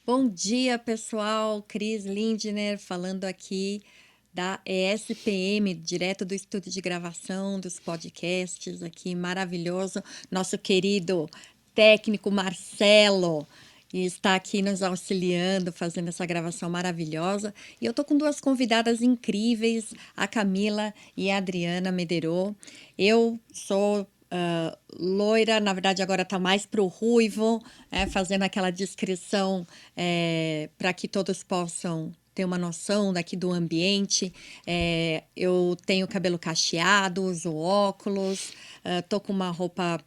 Bom dia, pessoal. Cris Lindner falando aqui da ESPM, direto do estúdio de gravação dos podcasts aqui, maravilhoso. Nosso querido técnico Marcelo está aqui nos auxiliando, fazendo essa gravação maravilhosa. E eu estou com duas convidadas incríveis, a Camila e a Adriana Mederô. Eu sou loira, na verdade agora está mais para o ruivo, fazendo aquela descrição para que todos possam ter uma noção daqui do ambiente. Eu tenho cabelo cacheado, uso óculos, tô com uma roupa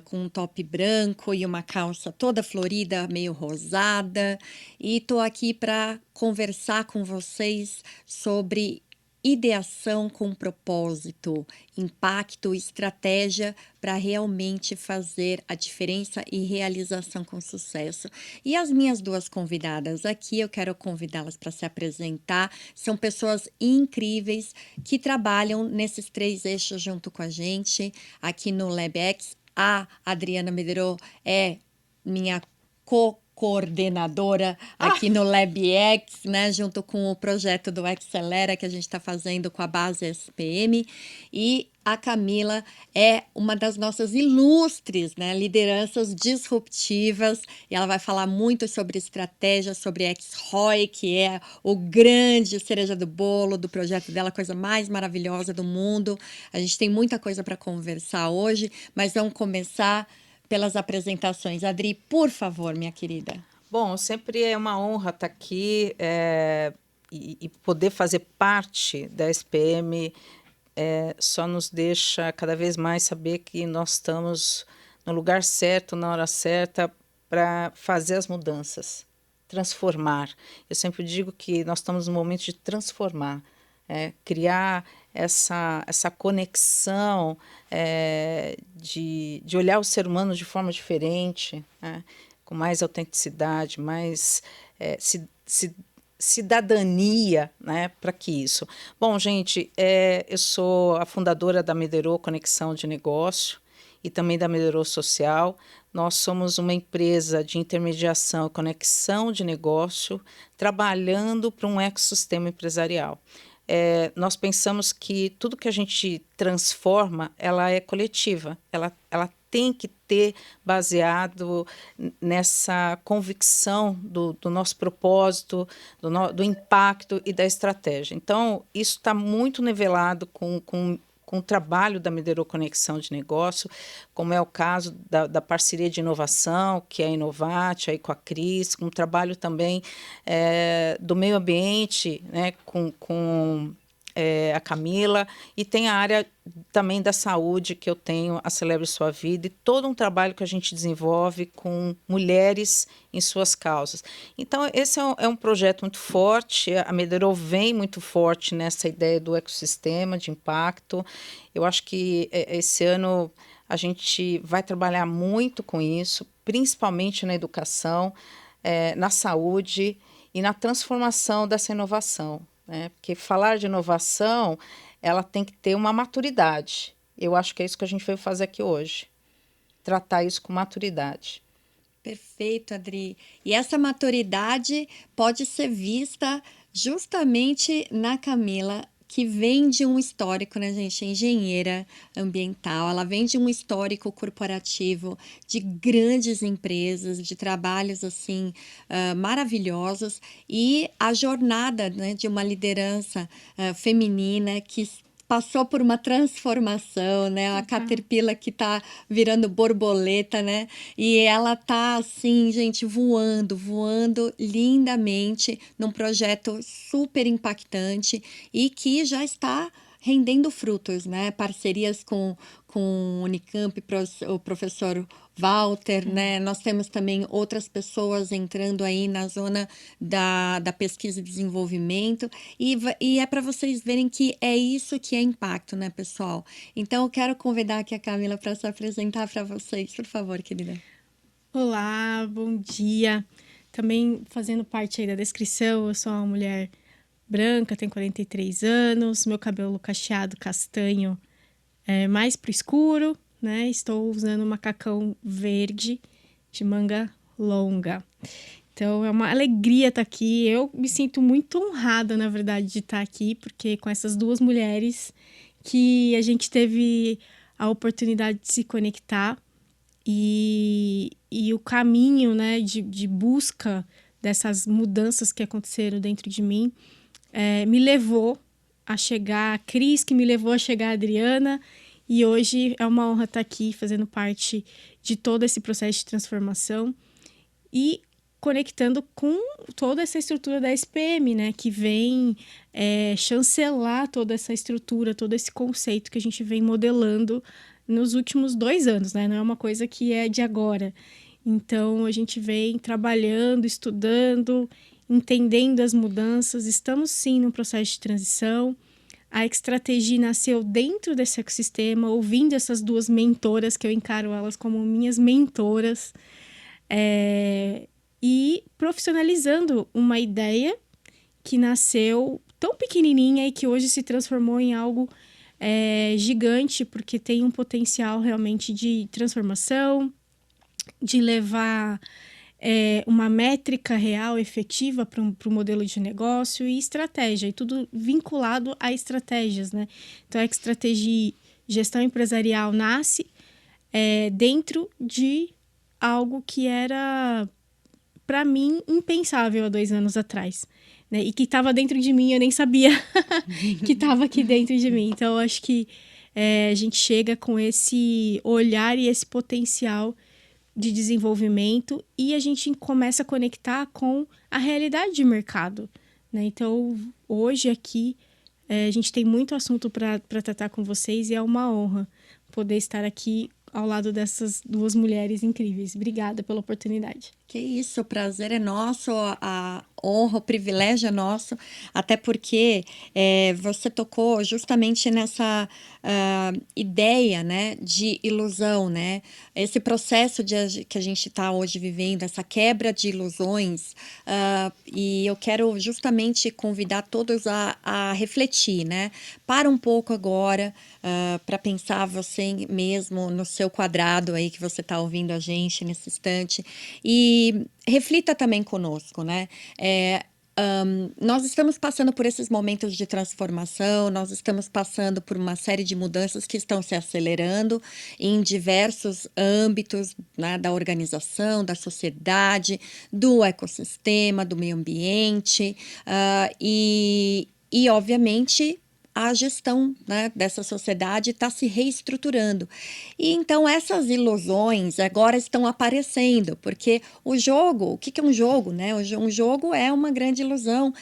com um top branco e uma calça toda florida, meio rosada, e tô aqui para conversar com vocês sobre ideação com propósito, impacto, estratégia para realmente fazer a diferença e realização com sucesso. E as minhas duas convidadas aqui, eu quero convidá-las para se apresentar. São pessoas incríveis que trabalham nesses três eixos junto com a gente aqui no LabX. A Adriana Medeiros é minha coordenadora aqui no LabX, né, junto com o projeto do Accelera que a gente está fazendo com a base SPM, e a Camila é uma das nossas ilustres, né, lideranças disruptivas, e ela vai falar muito sobre estratégia, sobre X-ROI, que é o grande cereja do bolo do projeto dela, a coisa mais maravilhosa do mundo. A gente tem muita coisa para conversar hoje, mas vamos começar pelas apresentações. Adri, por favor, minha querida. Bom, sempre é uma honra estar aqui e poder fazer parte da SPM. Só nos deixa cada vez mais saber que nós estamos no lugar certo, na hora certa, para fazer as mudanças, transformar. Eu sempre digo que nós estamos no momento de transformar, criar essa conexão, de olhar o ser humano de forma diferente, né? Com mais autenticidade, mais cidadania, né, para que isso. Bom, gente, eu sou a fundadora da Mederô Conexão de Negócio e também da Mederô Social. Nós somos uma empresa de intermediação e conexão de negócio, trabalhando para um ecossistema empresarial. Nós pensamos que tudo que a gente transforma, ela é coletiva, ela tem que ter baseado nessa convicção do nosso propósito, do impacto e da estratégia. Então, isso está muito nivelado com o trabalho da Mederô Conexão de Negócio, como é o caso da parceria de inovação, que é a Inovate, aí com a Cris, com o trabalho também do meio ambiente, né, com a Camila, e tem a área também da saúde, que eu tenho a Celebre Sua Vida, e todo um trabalho que a gente desenvolve com mulheres em suas causas. Então, esse é um projeto muito forte, a Mederô vem muito forte nessa ideia do ecossistema de impacto. Eu acho que esse ano a gente vai trabalhar muito com isso, principalmente na educação, na saúde e na transformação dessa inovação, né? Porque falar de inovação, ela tem que ter uma maturidade. Eu acho que é isso que a gente veio fazer aqui hoje, tratar isso com maturidade. Perfeito, Adri. E essa maturidade pode ser vista justamente na Camila, que vem de um histórico, né, gente? É engenheira ambiental, ela vem de um histórico corporativo de grandes empresas, de trabalhos assim maravilhosos, e a jornada, né, de uma liderança feminina que passou por uma transformação, né? A Caterpillar que tá virando borboleta, né? E ela tá assim, gente, voando, voando lindamente num projeto super impactante e que já está rendendo frutos, né? Parcerias com o Unicamp, o professor Walter, né? Nós temos também outras pessoas entrando aí na zona da pesquisa e desenvolvimento, e é para vocês verem que é isso que é impacto, né, pessoal? Então, eu quero convidar aqui a Camila para se apresentar para vocês, por favor, querida. Olá, bom dia. Também fazendo parte aí da descrição, eu sou uma mulher branca, tenho 43 anos, meu cabelo cacheado castanho é mais pro escuro, né? Estou usando um macacão verde de manga longa. Então, é uma alegria estar aqui. Eu me sinto muito honrada, na verdade, de estar aqui, porque com essas duas mulheres que a gente teve a oportunidade de se conectar e o caminho, né, de busca dessas mudanças que aconteceram dentro de mim me levou a chegar a Cris, que me levou a chegar a Adriana, e hoje é uma honra estar aqui fazendo parte de todo esse processo de transformação e conectando com toda essa estrutura da SPM, né, que vem chancelar toda essa estrutura, todo esse conceito que a gente vem modelando nos últimos 2 anos, né, não é uma coisa que é de agora. Então, a gente vem trabalhando, estudando, entendendo as mudanças, estamos sim num processo de transição. A Extrategy nasceu dentro desse ecossistema, ouvindo essas duas mentoras, que eu encaro elas como minhas mentoras, e profissionalizando uma ideia que nasceu tão pequenininha e que hoje se transformou em algo gigante, porque tem um potencial realmente de transformação, de levar uma métrica real, efetiva para o modelo de negócio e estratégia, e tudo vinculado a estratégias, né? Então, a Extrategy Gestão Empresarial nasce dentro de algo que era, para mim, impensável há 2 anos atrás, né? E que estava dentro de mim, eu nem sabia que estava aqui dentro de mim. Então, eu acho que a gente chega com esse olhar e esse potencial de desenvolvimento e a gente começa a conectar com a realidade de mercado, né? Então, hoje aqui, a gente tem muito assunto para tratar com vocês e é uma honra poder estar aqui ao lado dessas duas mulheres incríveis. Obrigada pela oportunidade. Que isso, o prazer é nosso, a honra, o privilégio é nosso, até porque você tocou justamente nessa ideia, né, de ilusão, né? Esse processo que a gente está hoje vivendo, essa quebra de ilusões, e eu quero justamente convidar todos a refletir, né? Para um pouco agora, para pensar você mesmo no seu quadrado aí que você está ouvindo a gente nesse instante, e reflita também conosco, né? Nós estamos passando por esses momentos de transformação, nós estamos passando por uma série de mudanças que estão se acelerando em diversos âmbitos, né, da organização, da sociedade, do ecossistema, do meio ambiente, e obviamente, a gestão, né, dessa sociedade está se reestruturando. E então essas ilusões agora estão aparecendo, porque o jogo, o que é um jogo, né? Um jogo é uma grande ilusão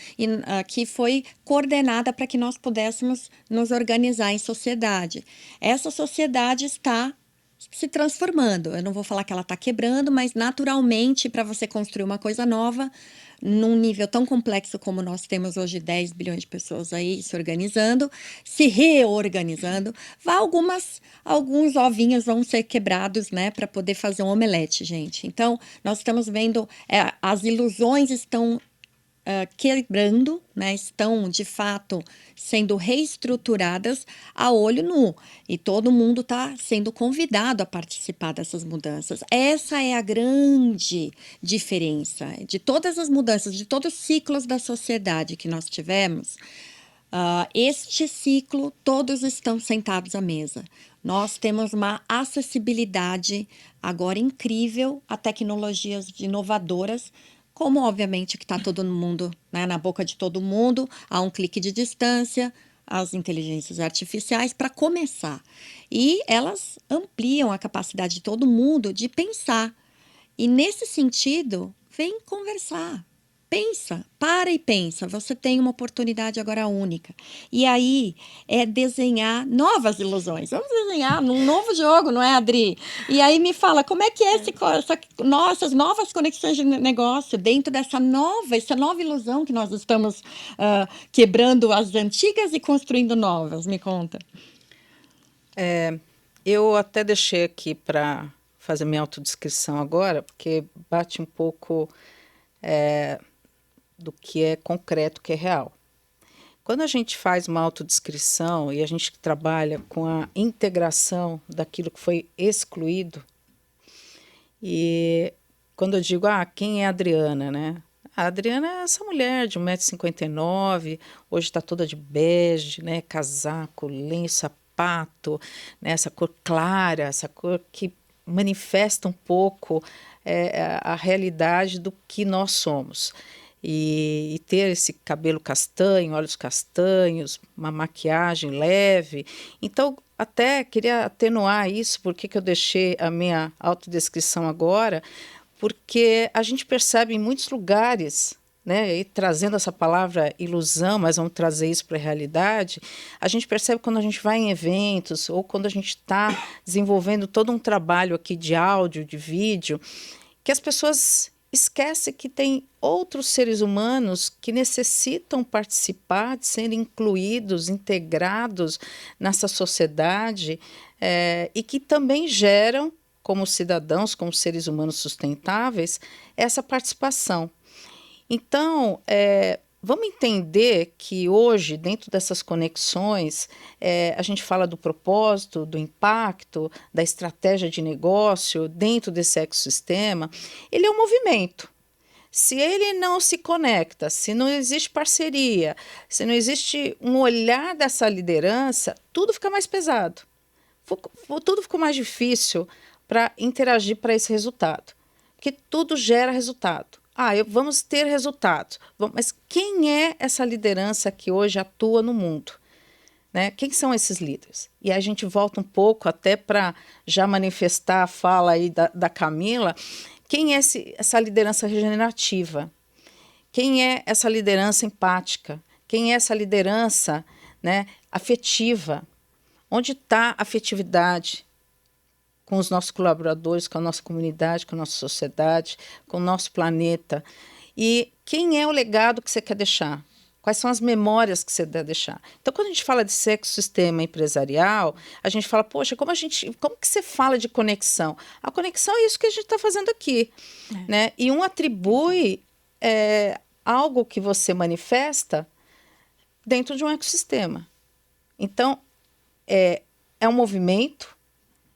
que foi coordenada para que nós pudéssemos nos organizar em sociedade. Essa sociedade está se transformando. Eu não vou falar que ela está quebrando, mas naturalmente, para você construir uma coisa nova, num nível tão complexo como nós temos hoje, 10 bilhões de pessoas aí se organizando, se reorganizando, alguns ovinhos vão ser quebrados, né, para poder fazer um omelete, gente. Então, nós estamos vendo, as ilusões estão quebrando, né, estão de fato sendo reestruturadas a olho nu, e todo mundo está sendo convidado a participar dessas mudanças. Essa é a grande diferença de todas as mudanças, de todos os ciclos da sociedade que nós tivemos. Este ciclo, todos estão sentados à mesa. Nós temos uma acessibilidade agora incrível a tecnologias inovadoras, como obviamente que está todo mundo, né, na boca de todo mundo, a um clique de distância, as inteligências artificiais, para começar. E elas ampliam a capacidade de todo mundo de pensar. E nesse sentido, vem conversar. Pensa, para e pensa, você tem uma oportunidade agora única. E aí é desenhar novas ilusões. Vamos desenhar um novo jogo, não é, Adri? E aí me fala, como é que é essas novas conexões de negócio dentro essa nova ilusão que nós estamos quebrando as antigas e construindo novas? Me conta. Eu até deixei aqui para fazer minha autodescrição agora, porque bate um pouco do que é concreto, que é real. Quando a gente faz uma autodescrição e a gente trabalha com a integração daquilo que foi excluído, e quando eu digo, quem é a Adriana, né? A Adriana é essa mulher de 1,59 m, hoje está toda de bege, né? Casaco, lenço, sapato, né? Essa cor clara, essa cor que manifesta um pouco a realidade do que nós somos. E ter esse cabelo castanho, olhos castanhos, uma maquiagem leve. Então, até queria atenuar isso, porque que eu deixei a minha autodescrição agora, porque a gente percebe em muitos lugares, né, e trazendo essa palavra ilusão, mas vamos trazer isso para a realidade, a gente percebe quando a gente vai em eventos ou quando a gente está desenvolvendo todo um trabalho aqui de áudio, de vídeo, que as pessoas esquecem que tem outros seres humanos que necessitam participar, de serem incluídos, integrados nessa sociedade e que também geram, como cidadãos, como seres humanos sustentáveis, essa participação. Então, vamos entender que hoje, dentro dessas conexões, a gente fala do propósito, do impacto, da estratégia de negócio dentro desse ecossistema. Ele é um movimento. Se ele não se conecta, se não existe parceria, se não existe um olhar dessa liderança, tudo fica mais pesado. Tudo ficou mais difícil para interagir para esse resultado. Porque tudo gera resultado. Vamos ter resultados. Mas quem é essa liderança que hoje atua no mundo? Né? Quem são esses líderes? E aí a gente volta um pouco até para já manifestar a fala aí da Camila. Quem é essa liderança regenerativa? Quem é essa liderança empática? Quem é essa liderança, né, afetiva? Onde está a afetividade com os nossos colaboradores, com a nossa comunidade, com a nossa sociedade, com o nosso planeta? E quem é o legado que você quer deixar? Quais são as memórias que você deve deixar? Então, quando a gente fala de ecossistema empresarial, a gente fala, poxa, como que você fala de conexão? A conexão é isso que a gente está fazendo aqui. Né? E um atribui algo que você manifesta dentro de um ecossistema. Então, é um movimento,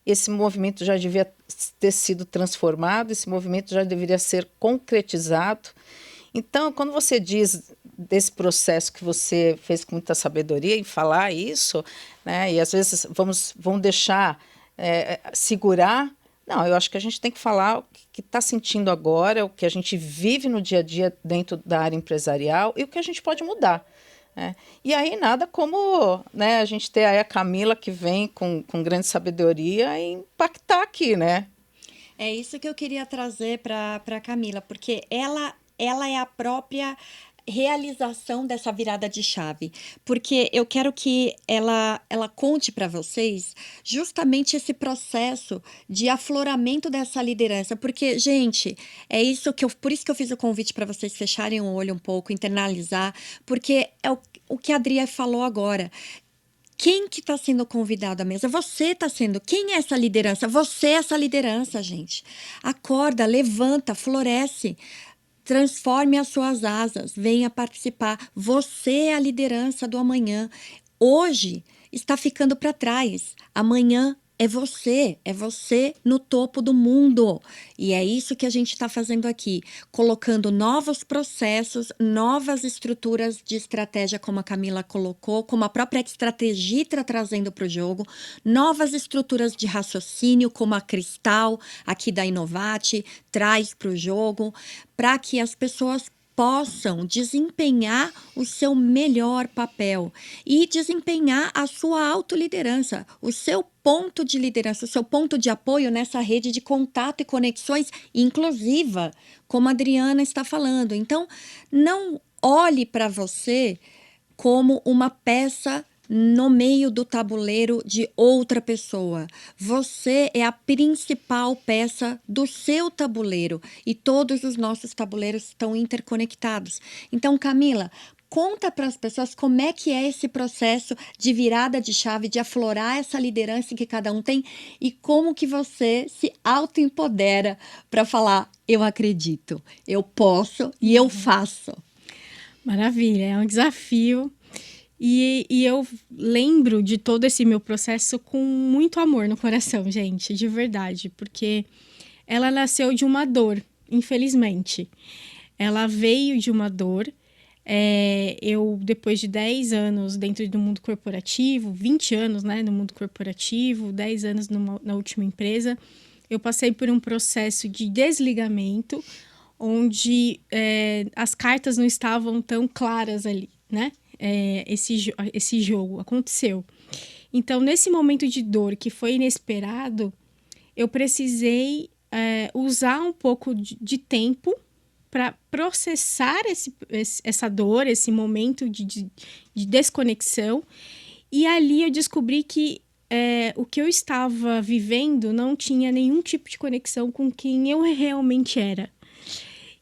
esse movimento já devia ter sido transformado, esse movimento já deveria ser concretizado. Então, quando você diz desse processo que você fez com muita sabedoria em falar isso, né, e às vezes vamos deixar segurar, não, eu acho que a gente tem que falar o que está sentindo agora, o que a gente vive no dia a dia dentro da área empresarial e o que a gente pode mudar. Né? E aí nada como, né, a gente ter aí a Camila que vem com grande sabedoria e impactar aqui, né? É isso que eu queria trazer para a Camila, porque ela é a própria realização dessa virada de chave, porque eu quero que ela conte para vocês justamente esse processo de afloramento dessa liderança, porque, gente, por isso que eu fiz o convite para vocês fecharem o olho um pouco, internalizar, porque é o que a Adria falou agora. Quem que está sendo convidado à mesa? Você está sendo. Quem é essa liderança? Você é essa liderança, gente. Acorda, levanta, floresce. Transforme as suas asas, venha participar. Você é a liderança do amanhã. Hoje está ficando para trás. Amanhã é você no topo do mundo. E é isso que a gente está fazendo aqui, colocando novos processos, novas estruturas de estratégia, como a Camila colocou, como a própria estratégia está trazendo para o jogo, novas estruturas de raciocínio, como a Cristal, aqui da Inovate, traz para o jogo, para que as pessoas possam desempenhar o seu melhor papel e desempenhar a sua autoliderança, o seu ponto de liderança, o seu ponto de apoio nessa rede de contato e conexões inclusiva, como a Adriana está falando. Então, não olhe para você como uma peça no meio do tabuleiro de outra pessoa. Você é a principal peça do seu tabuleiro e todos os nossos tabuleiros estão interconectados. Então, Camila, conta para as pessoas como é que é esse processo de virada de chave, de aflorar essa liderança que cada um tem e como que você se autoempodera para falar, eu acredito, eu posso e eu faço. Maravilha, é um desafio. E eu lembro de todo esse meu processo com muito amor no coração, gente, de verdade, porque ela nasceu de uma dor infelizmente. Ela veio de uma dor. Eu, depois de 10 anos dentro do mundo corporativo, 20 anos, né, no mundo corporativo, 10 anos na última empresa, eu passei por um processo de desligamento, onde as cartas não estavam tão claras ali, né? Esse jogo aconteceu. Então, nesse momento de dor que foi inesperado, eu precisei usar um pouco de tempo para processar essa dor, esse momento de desconexão. E ali eu descobri que o que eu estava vivendo não tinha nenhum tipo de conexão com quem eu realmente era.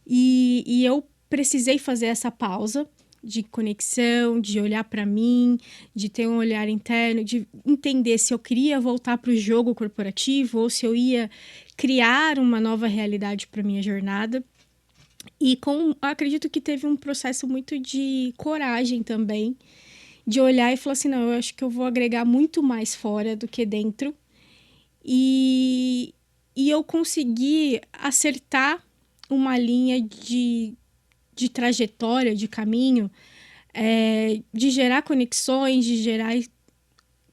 E eu precisei fazer essa pausa de conexão, de olhar para mim, de ter um olhar interno, de entender se eu queria voltar para o jogo corporativo ou se eu ia criar uma nova realidade para minha jornada. E acredito que teve um processo muito de coragem também, de olhar e falar assim, não, eu acho que eu vou agregar muito mais fora do que dentro. E eu consegui acertar uma linha de trajetória, de caminho, de gerar conexões, de gerar,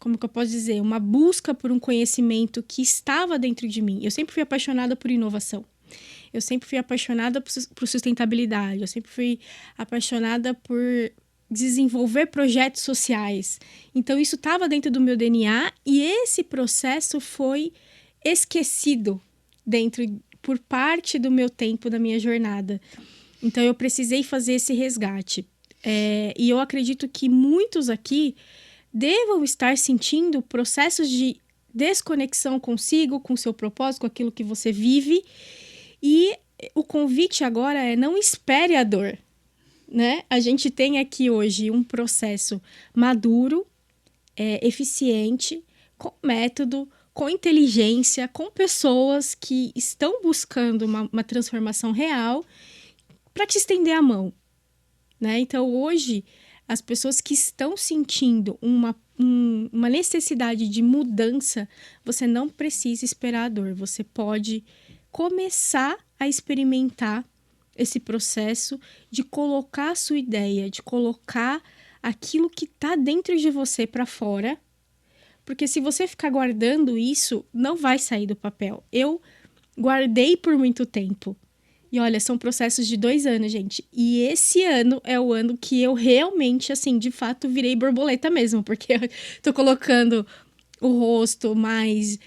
como que eu posso dizer, uma busca por um conhecimento que estava dentro de mim. Eu sempre fui apaixonada por inovação. Eu sempre fui apaixonada por sustentabilidade. Eu sempre fui apaixonada por desenvolver projetos sociais. Então, isso estava dentro do meu DNA e esse processo foi esquecido por parte do meu tempo, da minha jornada. Então, eu precisei fazer esse resgate. E eu acredito que muitos aqui devam estar sentindo processos de desconexão consigo, com o seu propósito, com aquilo que você vive. E o convite agora é não espere a dor, né? A gente tem aqui hoje um processo maduro, eficiente, com método, com inteligência, com pessoas que estão buscando uma transformação real para te estender a mão, né? Então, hoje, as pessoas que estão sentindo uma necessidade de mudança, você não precisa esperar a dor. Você pode começar a experimentar esse processo de colocar a sua ideia, de colocar aquilo que está dentro de você para fora. Porque se você ficar guardando isso, não vai sair do papel. Eu guardei por muito tempo. E olha, são processos de 2 anos, gente. E esse ano é o ano que eu realmente, assim, de fato, virei borboleta mesmo. Porque eu tô colocando o rosto mais...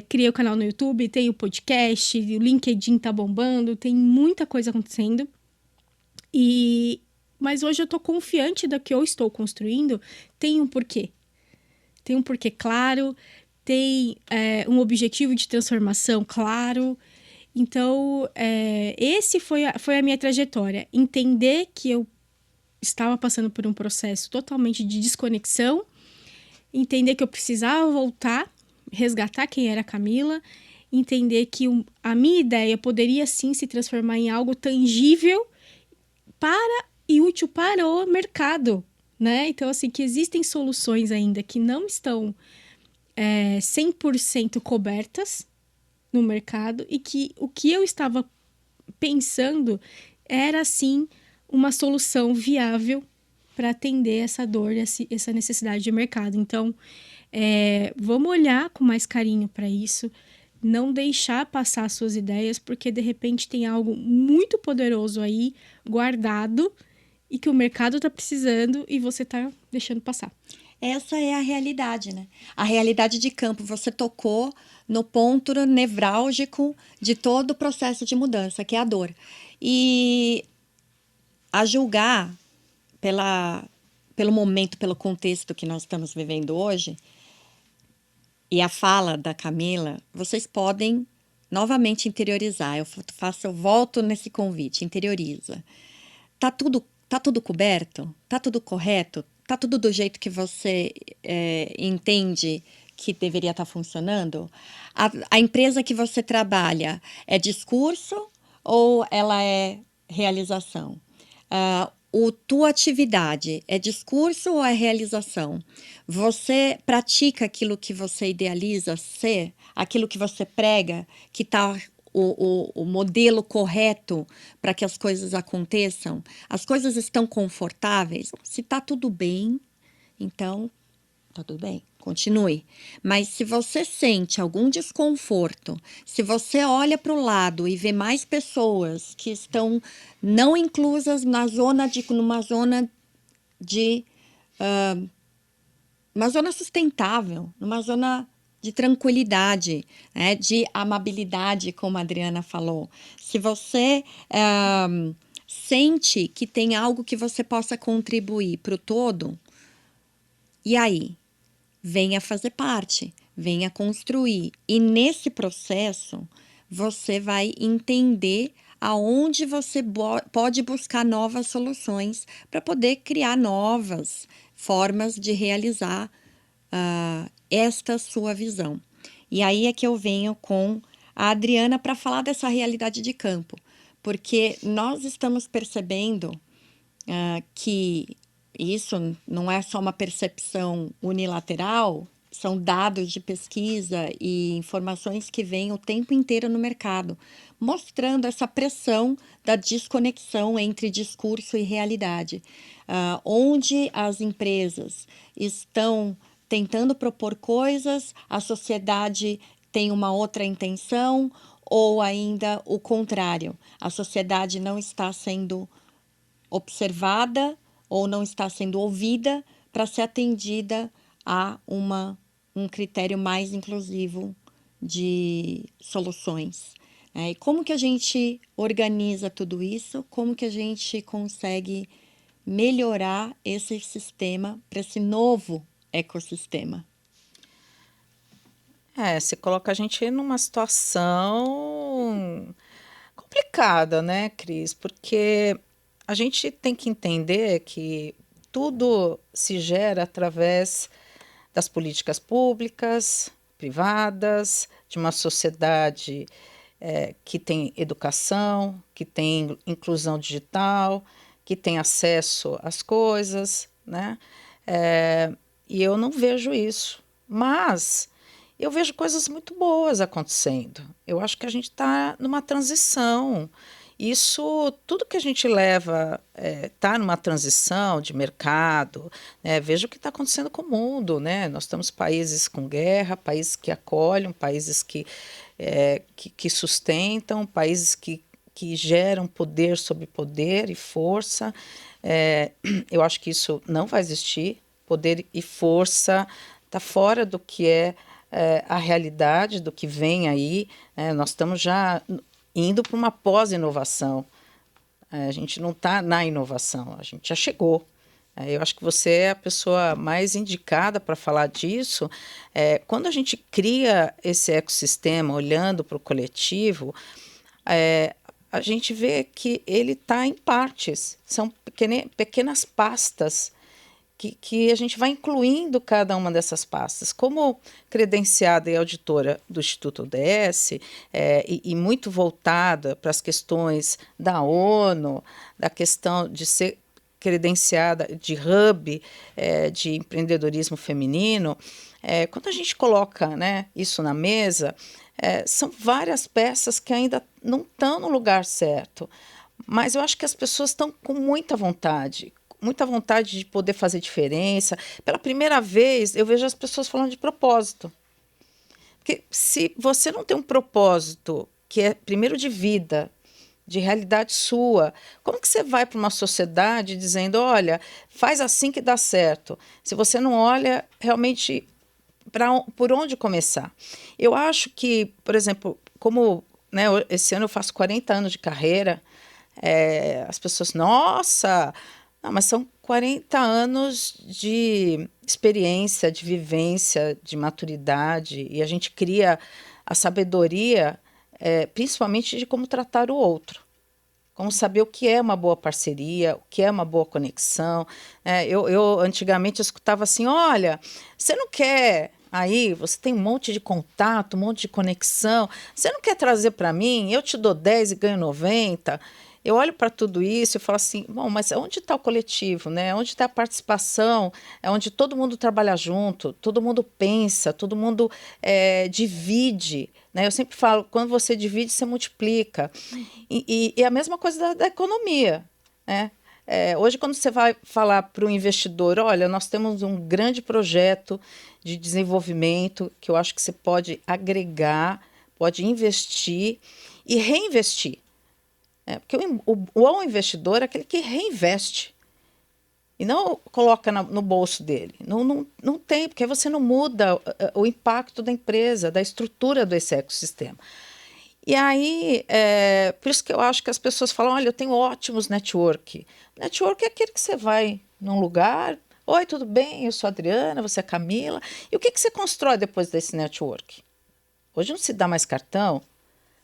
criei o canal no YouTube, tem o podcast, o LinkedIn tá bombando, tem muita coisa acontecendo. Mas hoje eu tô confiante do que eu estou construindo. Tem um porquê. Tem um porquê claro, tem um objetivo de transformação claro. Então, esse foi a minha trajetória. Entender que eu estava passando por um processo totalmente de desconexão, entender que eu precisava voltar, resgatar quem era a Camila, entender que a minha ideia poderia sim se transformar em algo tangível e útil para o mercado, né? Então, assim, que existem soluções ainda que não estão 100% cobertas no mercado e que o que eu estava pensando era, sim, uma solução viável para atender essa dor, essa necessidade de mercado. Então, vamos olhar com mais carinho para isso, não deixar passar suas ideias, porque de repente tem algo muito poderoso aí, guardado, e que o mercado está precisando e você está deixando passar. Essa é a realidade, né? A realidade de campo. Você tocou no ponto nevrálgico de todo o processo de mudança, que é a dor. E a julgar pelo momento, pelo contexto que nós estamos vivendo hoje, e a fala da Camila, vocês podem novamente interiorizar. Eu volto nesse convite, interioriza. Tá tudo coberto? Tá tudo correto? Tá tudo do jeito que você entende que deveria estar funcionando? A empresa que você trabalha é discurso ou ela é realização? Tua atividade é discurso ou é realização? Você pratica aquilo que você idealiza ser? Aquilo que você prega, que está o modelo correto para que as coisas aconteçam? As coisas estão confortáveis? Se está tudo bem, então tá tudo bem, continue. Mas se você sente algum desconforto, se você olha para o lado e vê mais pessoas que estão não inclusas numa zona de uma zona sustentável, numa zona de tranquilidade, né, de amabilidade, como a Adriana falou. Se você sente que tem algo que você possa contribuir para o todo, e aí? Venha fazer parte, venha construir. E nesse processo, você vai entender aonde você pode buscar novas soluções para poder criar novas formas de realizar esta sua visão. E aí é que eu venho com a Adriana para falar dessa realidade de campo, porque nós estamos percebendo que isso não é só uma percepção unilateral, são dados de pesquisa e informações que vêm o tempo inteiro no mercado, mostrando essa pressão da desconexão entre discurso e realidade, onde as empresas estão tentando propor coisas, a sociedade tem uma outra intenção, ou ainda o contrário, a sociedade não está sendo observada ou não está sendo ouvida para ser atendida a um critério mais inclusivo de soluções. E como que a gente organiza tudo isso? Como que a gente consegue melhorar esse sistema para esse novo ecossistema? Você coloca a gente numa situação complicada, né, Cris? Porque a gente tem que entender que tudo se gera através das políticas públicas, privadas, de uma sociedade que tem educação, que tem inclusão digital, que tem acesso às coisas, né? E eu não vejo isso. Mas eu vejo coisas muito boas acontecendo. Eu acho que a gente está numa transição. Isso, tudo que a gente leva está numa transição de mercado, né? Veja o que está acontecendo com o mundo, né? Nós temos países com guerra, países que acolhem, países que sustentam, países que geram poder sobre poder e força. Eu acho que isso não vai existir. Poder e força está fora do que é a realidade, do que vem aí. Nós estamos já indo para uma pós-inovação. A gente não está na inovação, a gente já chegou. Eu acho que você é a pessoa mais indicada para falar disso. Quando a gente cria esse ecossistema, olhando para o coletivo, a gente vê que ele está em partes, são pequenas pastas que a gente vai incluindo cada uma dessas pastas. Como credenciada e auditora do Instituto ODS, e muito voltada para as questões da ONU, da questão de ser credenciada de hub de empreendedorismo feminino, quando a gente coloca, né, isso na mesa, são várias peças que ainda não estão no lugar certo, mas eu acho que as pessoas estão com muita vontade de poder fazer diferença. Pela primeira vez, eu vejo as pessoas falando de propósito. Porque se você não tem um propósito que é, primeiro, de vida, de realidade sua, como que você vai para uma sociedade dizendo, olha, faz assim que dá certo, se você não olha realmente por onde começar? Eu acho que, por exemplo, como, né, esse ano eu faço 40 anos de carreira, as pessoas, nossa... Não, mas são 40 anos de experiência, de vivência, de maturidade, e a gente cria a sabedoria, principalmente de como tratar o outro, como saber o que é uma boa parceria, o que é uma boa conexão. Eu antigamente escutava assim, olha, você não quer... Aí você tem um monte de contato, um monte de conexão, você não quer trazer para mim? Eu te dou 10 e ganho 90. eu olho para tudo isso e falo assim, bom, mas onde está o coletivo, né? Onde está a participação? É onde todo mundo trabalha junto, todo mundo pensa, todo mundo divide, né? Eu sempre falo, quando você divide, você multiplica. E a mesma coisa da economia, né? Hoje, quando você vai falar para o investidor, olha, nós temos um grande projeto de desenvolvimento que eu acho que você pode agregar, pode investir e reinvestir. Porque o investidor é aquele que reinveste e não coloca no bolso dele. Não tem, porque você não muda o impacto da empresa, da estrutura desse ecossistema. E aí, por isso que eu acho que as pessoas falam, olha, eu tenho ótimos network. Network é aquele que você vai num lugar, oi, tudo bem? Eu sou a Adriana, você é a Camila. E o que você constrói depois desse network? Hoje não se dá mais cartão,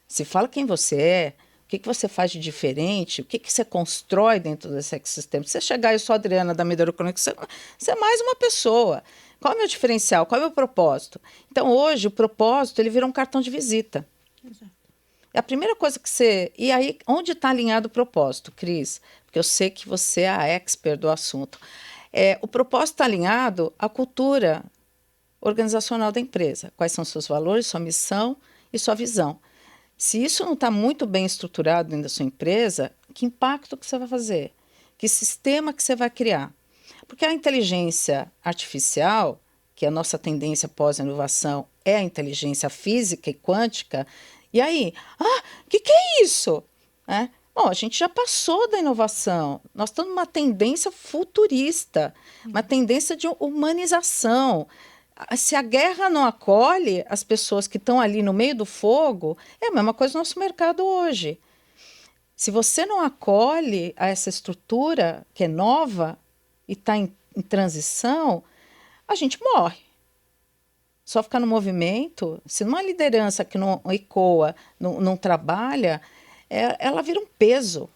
se fala quem você é, o que você faz de diferente, o que você constrói dentro desse ecossistema. Se você chegar, eu sou a Adriana da Medero Conexão, você é mais uma pessoa. Qual é o meu diferencial? Qual é o meu propósito? Então, hoje, o propósito ele virou um cartão de visita. Exato. A primeira coisa que você... E aí, onde está alinhado o propósito, Cris? Porque eu sei que você é a expert do assunto. O propósito está alinhado à cultura organizacional da empresa. Quais são seus valores, sua missão e sua visão. Se isso não está muito bem estruturado dentro da sua empresa, que impacto que você vai fazer? Que sistema que você vai criar? Porque a inteligência artificial, que é a nossa tendência pós-inovação, é a inteligência física e quântica. E aí, o que é isso? Bom, a gente já passou da inovação. Nós estamos numa tendência futurista, uma tendência de humanização. Se a guerra não acolhe as pessoas que estão ali no meio do fogo, é a mesma coisa no nosso mercado hoje. Se você não acolhe essa estrutura que é nova e está em transição, a gente morre. Só ficar no movimento, se uma liderança que não ecoa, não trabalha, ela vira um peso.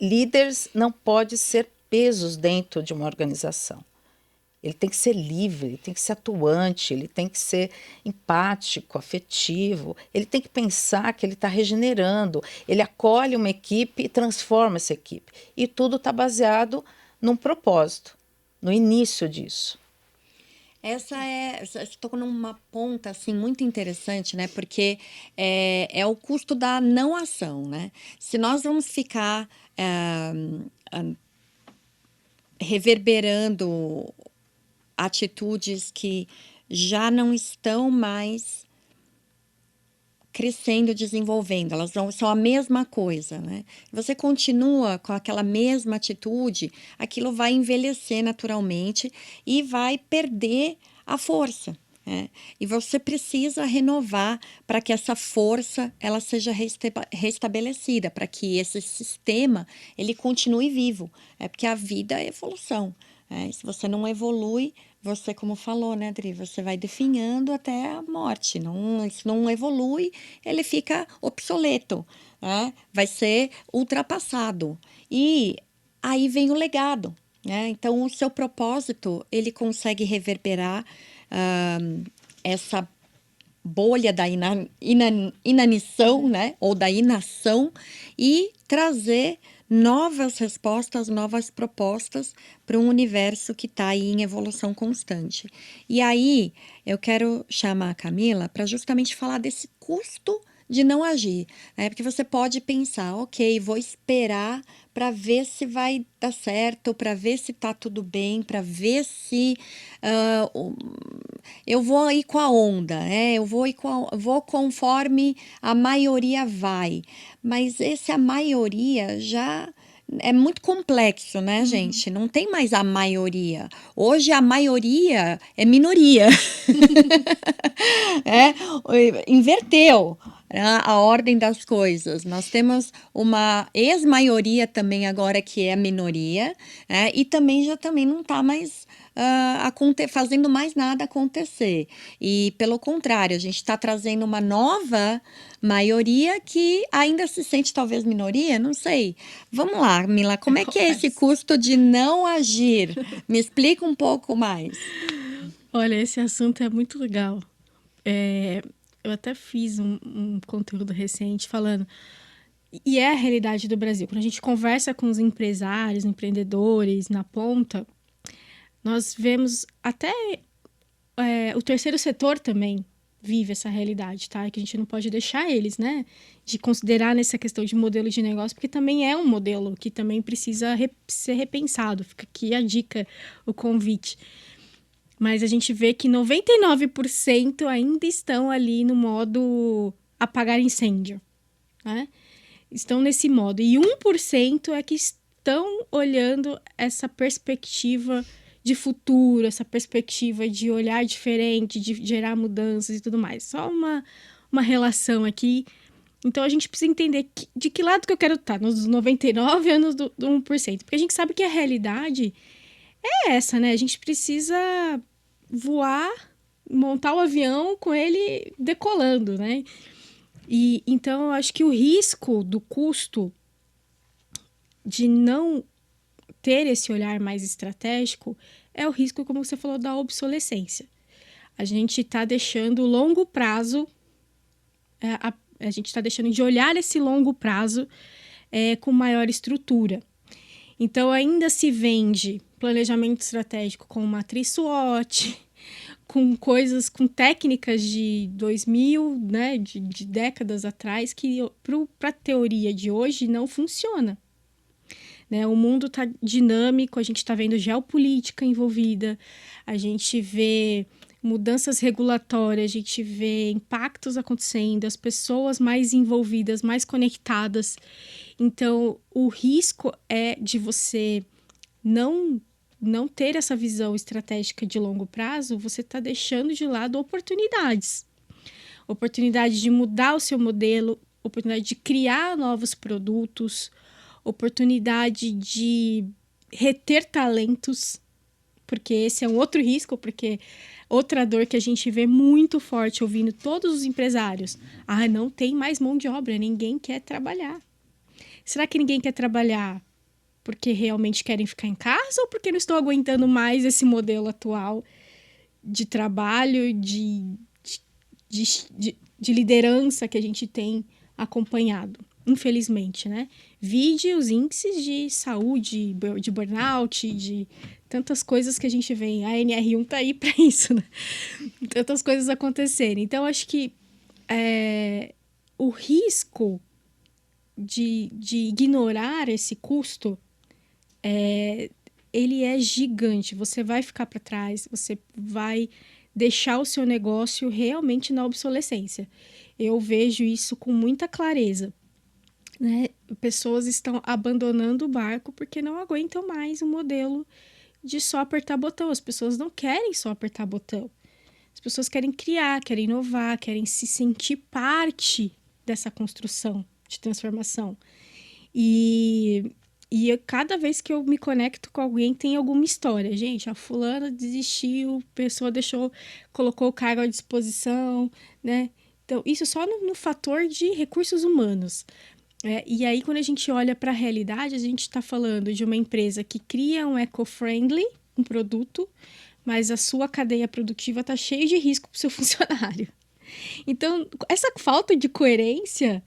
Líderes não podem ser pesos dentro de uma organização. Ele tem que ser livre, ele tem que ser atuante, ele tem que ser empático, afetivo, ele tem que pensar que ele está regenerando, ele acolhe uma equipe e transforma essa equipe. E tudo está baseado num propósito, no início disso. Você tocou numa ponta assim muito interessante, né? Porque é o custo da não ação, né? Se nós vamos ficar reverberando atitudes que já não estão mais crescendo, desenvolvendo, elas são a mesma coisa, né? Você continua com aquela mesma atitude, aquilo vai envelhecer naturalmente e vai perder a força, né? E você precisa renovar para que essa força ela seja restabelecida, para que esse sistema ele continue vivo, porque a vida é evolução. Se você não evolui, você, como falou, né, Adri, você vai definhando até a morte. Se não evolui, ele fica obsoleto, né? Vai ser ultrapassado. E aí vem o legado, né? Então, o seu propósito, ele consegue reverberar essa bolha da inanição, né? Ou da inação e trazer novas respostas, novas propostas para um universo que está aí em evolução constante. E aí, eu quero chamar a Camila para justamente falar desse custo de não agir, né? Porque você pode pensar, ok, vou esperar para ver se vai dar certo, para ver se tá tudo bem, para ver se eu vou ir com a onda, né? Eu vou conforme a maioria vai. Mas a maioria já é muito complexo, né, gente? Não tem mais a maioria. Hoje a maioria é minoria. Inverteu, né, a ordem das coisas. Nós temos uma ex-maioria também agora que é a minoria, né? E também não está mais fazendo mais nada acontecer. E, pelo contrário, a gente está trazendo uma nova maioria que ainda se sente talvez minoria, não sei. Vamos lá, Mila, como é que é esse custo de não agir? Me explica um pouco mais. Olha, esse assunto é muito legal. Eu até fiz um conteúdo recente falando... E é a realidade do Brasil. Quando a gente conversa com os empresários, empreendedores na ponta, nós vemos até o terceiro setor também vive essa realidade, tá? Que a gente não pode deixar eles, né? De considerar nessa questão de modelo de negócio, porque também é um modelo que também precisa ser repensado. Fica aqui a dica, o convite. Mas a gente vê que 99% ainda estão ali no modo apagar incêndio, né? Estão nesse modo. E 1% é que estão olhando essa perspectiva de futuro, essa perspectiva de olhar diferente, de gerar mudanças e tudo mais. Só uma relação aqui. Então, a gente precisa entender de que lado que eu quero estar, nos 99 anos do 1%. Porque a gente sabe que a realidade é essa, né? A gente precisa voar, montar o avião com ele decolando, né? E então eu acho que o risco do custo de não ter esse olhar mais estratégico é o risco, como você falou, da obsolescência. A gente está deixando o longo prazo, a gente está deixando de olhar esse longo prazo com maior estrutura. Então, ainda se vende planejamento estratégico com matriz SWOT, com coisas, com técnicas de 2000, né, de décadas atrás, que para a teoria de hoje não funciona. Né? O mundo está dinâmico, a gente está vendo geopolítica envolvida, a gente vê mudanças regulatórias, a gente vê impactos acontecendo, as pessoas mais envolvidas, mais conectadas. Então, o risco é de você não ter essa visão estratégica de longo prazo, você está deixando de lado oportunidades. Oportunidade de mudar o seu modelo, oportunidade de criar novos produtos, oportunidade de reter talentos, porque esse é um outro risco, porque outra dor que a gente vê muito forte ouvindo todos os empresários. Não tem mais mão de obra, ninguém quer trabalhar. Será que ninguém quer trabalhar porque realmente querem ficar em casa ou porque não estão aguentando mais esse modelo atual de trabalho, de liderança que a gente tem acompanhado? Infelizmente, né? Vide os índices de saúde, de burnout, de tantas coisas que a gente vê. A NR1 tá aí para isso, né? Tantas coisas acontecerem. Então, acho que o risco de ignorar esse custo, ele é gigante. Você vai ficar para trás, você vai deixar o seu negócio realmente na obsolescência. Eu vejo isso com muita clareza. Né? Pessoas estão abandonando o barco porque não aguentam mais o modelo de só apertar botão. As pessoas não querem só apertar botão. As pessoas querem criar, querem inovar, querem se sentir parte dessa construção de transformação. E cada vez que eu me conecto com alguém, tem alguma história. Gente, a fulana desistiu, a pessoa colocou o cargo à disposição, né? Então, isso só no fator de recursos humanos. E aí, quando a gente olha para a realidade, a gente está falando de uma empresa que cria um eco-friendly, um produto, mas a sua cadeia produtiva está cheia de risco para o seu funcionário. Então, essa falta de coerência,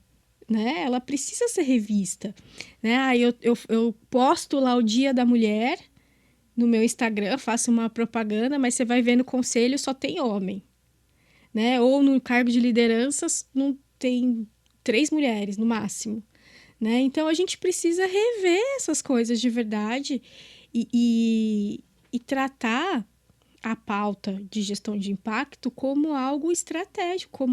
né, ela precisa ser revista. Né? Aí eu posto lá o Dia da Mulher no meu Instagram, faço uma propaganda, mas você vai ver no conselho só tem homem. Né? Ou no cargo de liderança não tem 3 mulheres no máximo. Né? Então, a gente precisa rever essas coisas de verdade e tratar a pauta de gestão de impacto como algo estratégico,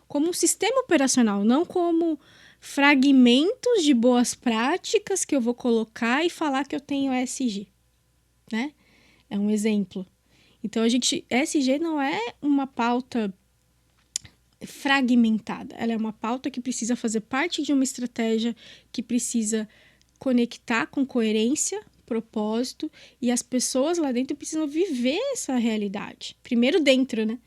como um sistema operacional, não como fragmentos de boas práticas que eu vou colocar e falar que eu tenho ESG. Né? É um exemplo. Então, ESG não é uma pauta fragmentada. Ela é uma pauta que precisa fazer parte de uma estratégia, que precisa conectar com coerência, propósito, e as pessoas lá dentro precisam viver essa realidade. Primeiro dentro, né?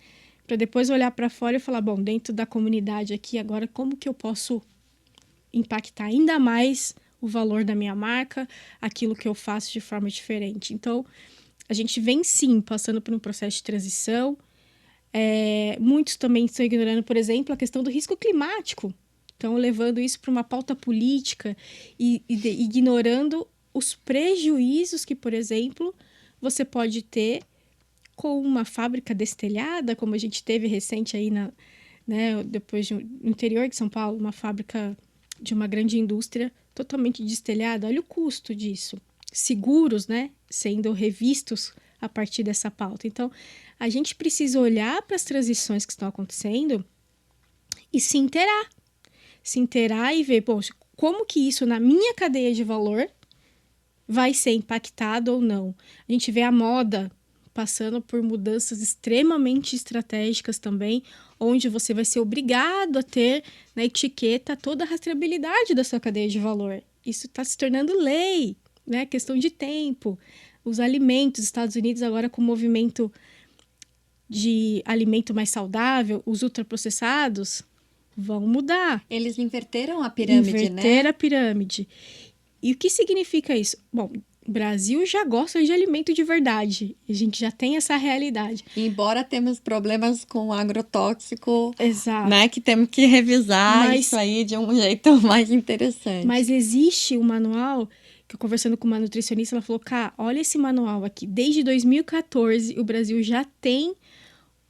Para depois olhar para fora e falar, bom, dentro da comunidade aqui agora, como que eu posso impactar ainda mais o valor da minha marca, aquilo que eu faço de forma diferente. Então, a gente vem sim passando por um processo de transição. Muitos também estão ignorando, por exemplo, a questão do risco climático. Estão levando isso para uma pauta política e ignorando os prejuízos que, por exemplo, você pode ter com uma fábrica destelhada, como a gente teve recente aí né, depois no interior de São Paulo, uma fábrica de uma grande indústria totalmente destelhada. Olha o custo disso. Seguros, né, sendo revistos a partir dessa pauta. Então, a gente precisa olhar para as transições que estão acontecendo e se inteirar. Se inteirar e ver, poxa, como que isso na minha cadeia de valor vai ser impactado ou não. A gente vê a moda passando por mudanças extremamente estratégicas também, onde você vai ser obrigado a ter na etiqueta toda a rastreabilidade da sua cadeia de valor. Isso está se tornando lei, né? Questão de tempo. Os alimentos, Estados Unidos agora com o movimento de alimento mais saudável, os ultraprocessados vão mudar. Eles inverteram a pirâmide, né? Inverter a pirâmide. E o que significa isso? Bom, o Brasil já gosta de alimento de verdade. A gente já tem essa realidade. Embora temos problemas com agrotóxico, Exato. né? Que temos que revisar isso aí de um jeito mais interessante. Mas existe um manual, que eu conversando com uma nutricionista, ela falou, cara, olha esse manual aqui. Desde 2014, o Brasil já tem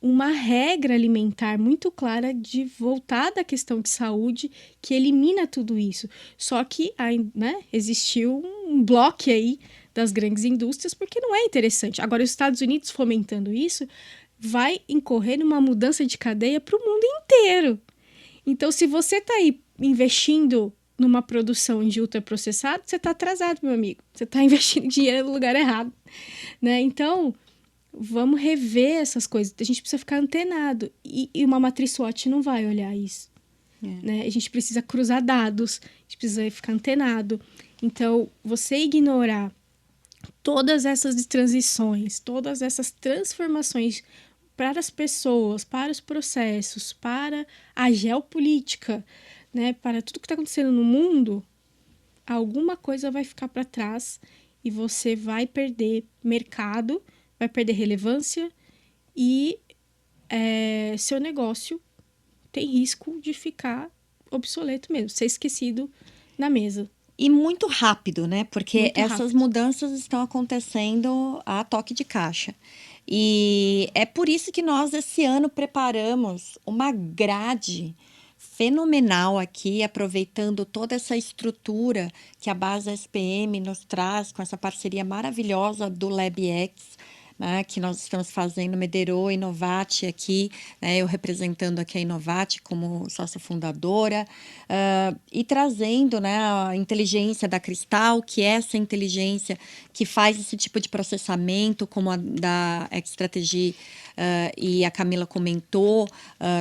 uma regra alimentar muito clara de voltada à questão de saúde que elimina tudo isso. Só que né, existiu um bloco aí das grandes indústrias porque não é interessante. Agora, os Estados Unidos fomentando isso vai incorrer numa mudança de cadeia para o mundo inteiro. Então, se você está aí investindo numa produção de ultraprocessado, você está atrasado, meu amigo. Você está investindo dinheiro no lugar errado, né? Então, vamos rever essas coisas. A gente precisa ficar antenado. E uma matriz SWOT não vai olhar isso. Né? A gente precisa cruzar dados, a gente precisa ficar antenado. Então, você ignorar todas essas transições, todas essas transformações para as pessoas, para os processos, para a geopolítica, né? Para tudo que está acontecendo no mundo, alguma coisa vai ficar para trás e você vai perder mercado, vai perder relevância e seu negócio tem risco de ficar obsoleto mesmo, ser esquecido na mesa. E muito rápido, né? Porque Muito essas rápido. mudanças estão acontecendo a toque de caixa. E é por isso que nós, esse ano, preparamos uma grade fenomenal aqui, aproveitando toda essa estrutura que a base SPM nos traz, com essa parceria maravilhosa do LabX, né, que nós estamos fazendo, Mederô, Inovate aqui, né, eu representando aqui a Inovate como sócia fundadora, e trazendo, né, a inteligência da Cristal, que é essa inteligência que faz esse tipo de processamento, como a da Xtrategy, e a Camila comentou,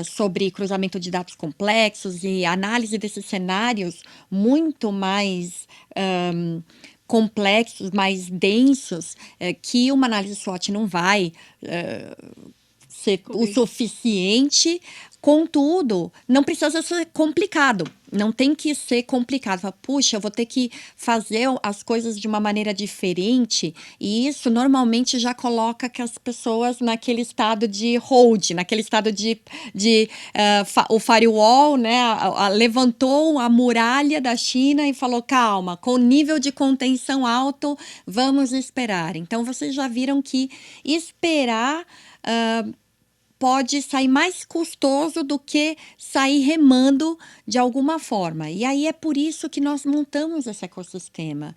sobre cruzamento de dados complexos e análise desses cenários muito mais complexos, mais densos, que uma análise SWOT não vai ser o suficiente. Contudo, não precisa ser complicado. Não tem que ser complicado. Fala, puxa, eu vou ter que fazer as coisas de uma maneira diferente. E isso normalmente já coloca que as pessoas naquele estado de hold, naquele estado o firewall, né? Levantou a muralha da China e falou, calma, com nível de contenção alto, vamos esperar. Então, vocês já viram que esperar pode sair mais custoso do que sair remando de alguma forma. E aí é por isso que nós montamos esse ecossistema.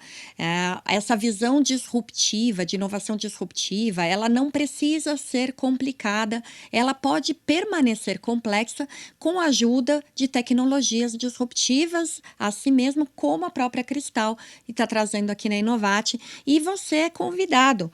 Essa visão disruptiva, de inovação disruptiva, ela não precisa ser complicada, ela pode permanecer complexa com a ajuda de tecnologias disruptivas, assim mesmo como a própria Cristal está trazendo aqui na Inovate. E você é convidado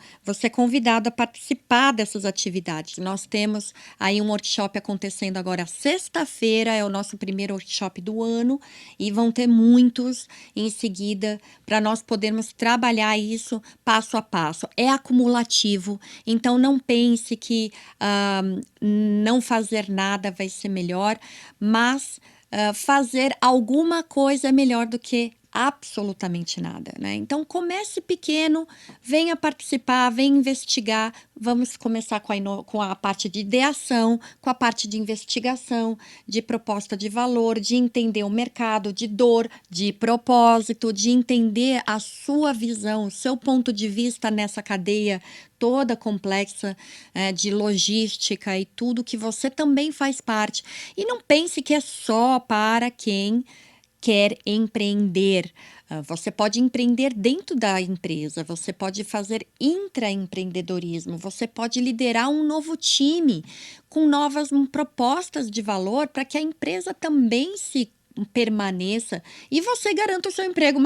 a participar dessas atividades. Nós temos aí um workshop acontecendo agora sexta-feira, é o nosso primeiro workshop do ano, e vão ter muitos em seguida para nós podermos trabalhar isso passo a passo. É acumulativo, então não pense que não fazer nada vai ser melhor, mas fazer alguma coisa é melhor do que absolutamente nada, né? Então comece pequeno, venha participar, venha investigar. Vamos começar com a parte de ideação, com a parte de investigação, de proposta de valor, de entender o mercado, de dor, de propósito, de entender a sua visão, o seu ponto de vista nessa cadeia toda complexa, de logística e tudo que você também faz parte. E não pense que é só para quem quer empreender. Você pode empreender dentro da empresa, você pode fazer intraempreendedorismo, você pode liderar um novo time com novas propostas de valor para que a empresa também se permaneça e você garanta o seu emprego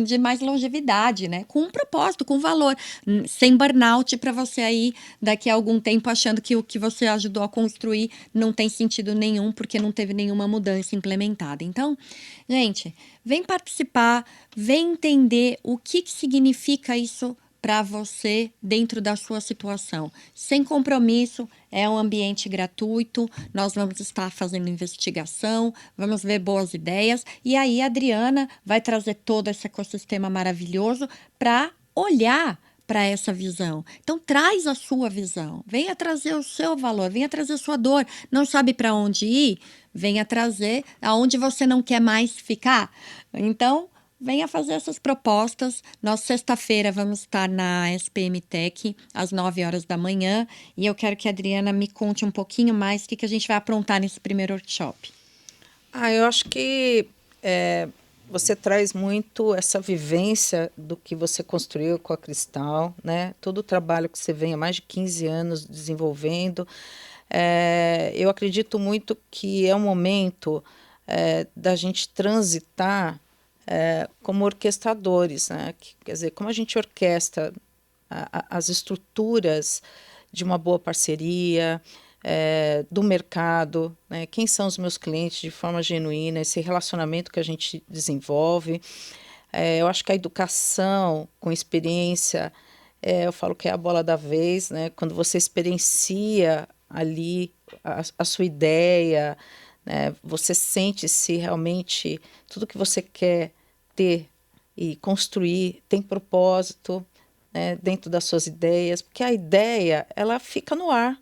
de mais longevidade, né? Com um propósito, com valor, sem burnout para você aí daqui a algum tempo achando que o que você ajudou a construir não tem sentido nenhum porque não teve nenhuma mudança implementada. Então, gente, vem participar, vem entender o que significa isso para você dentro da sua situação. Sem compromisso, é um ambiente gratuito, nós vamos estar fazendo investigação, vamos ver boas ideias, e aí a Adriana vai trazer todo esse ecossistema maravilhoso para olhar para essa visão. Então, traz a sua visão, venha trazer o seu valor, venha trazer a sua dor. Não sabe para onde ir? Venha trazer aonde você não quer mais ficar. Então, venha fazer essas propostas. Nós, sexta-feira, vamos estar na SPM Tech, às 9 horas da manhã. E eu quero que a Adriana me conte um pouquinho mais o que a gente vai aprontar nesse primeiro workshop. Eu acho que você traz muito essa vivência do que você construiu com a Cristal, né? Todo o trabalho que você vem há mais de 15 anos desenvolvendo. Eu acredito muito que é um momento da gente transitar como orquestradores, né? Quer dizer, como a gente orquestra as estruturas de uma boa parceria, do mercado, né? Quem são os meus clientes de forma genuína, esse relacionamento que a gente desenvolve. Eu acho que a educação com experiência, eu falo que é a bola da vez, né? Quando você experiencia ali a sua ideia, né? Você sente se realmente tudo que você quer ter e construir tem propósito, né? Dentro das suas ideias, porque a ideia ela fica no ar.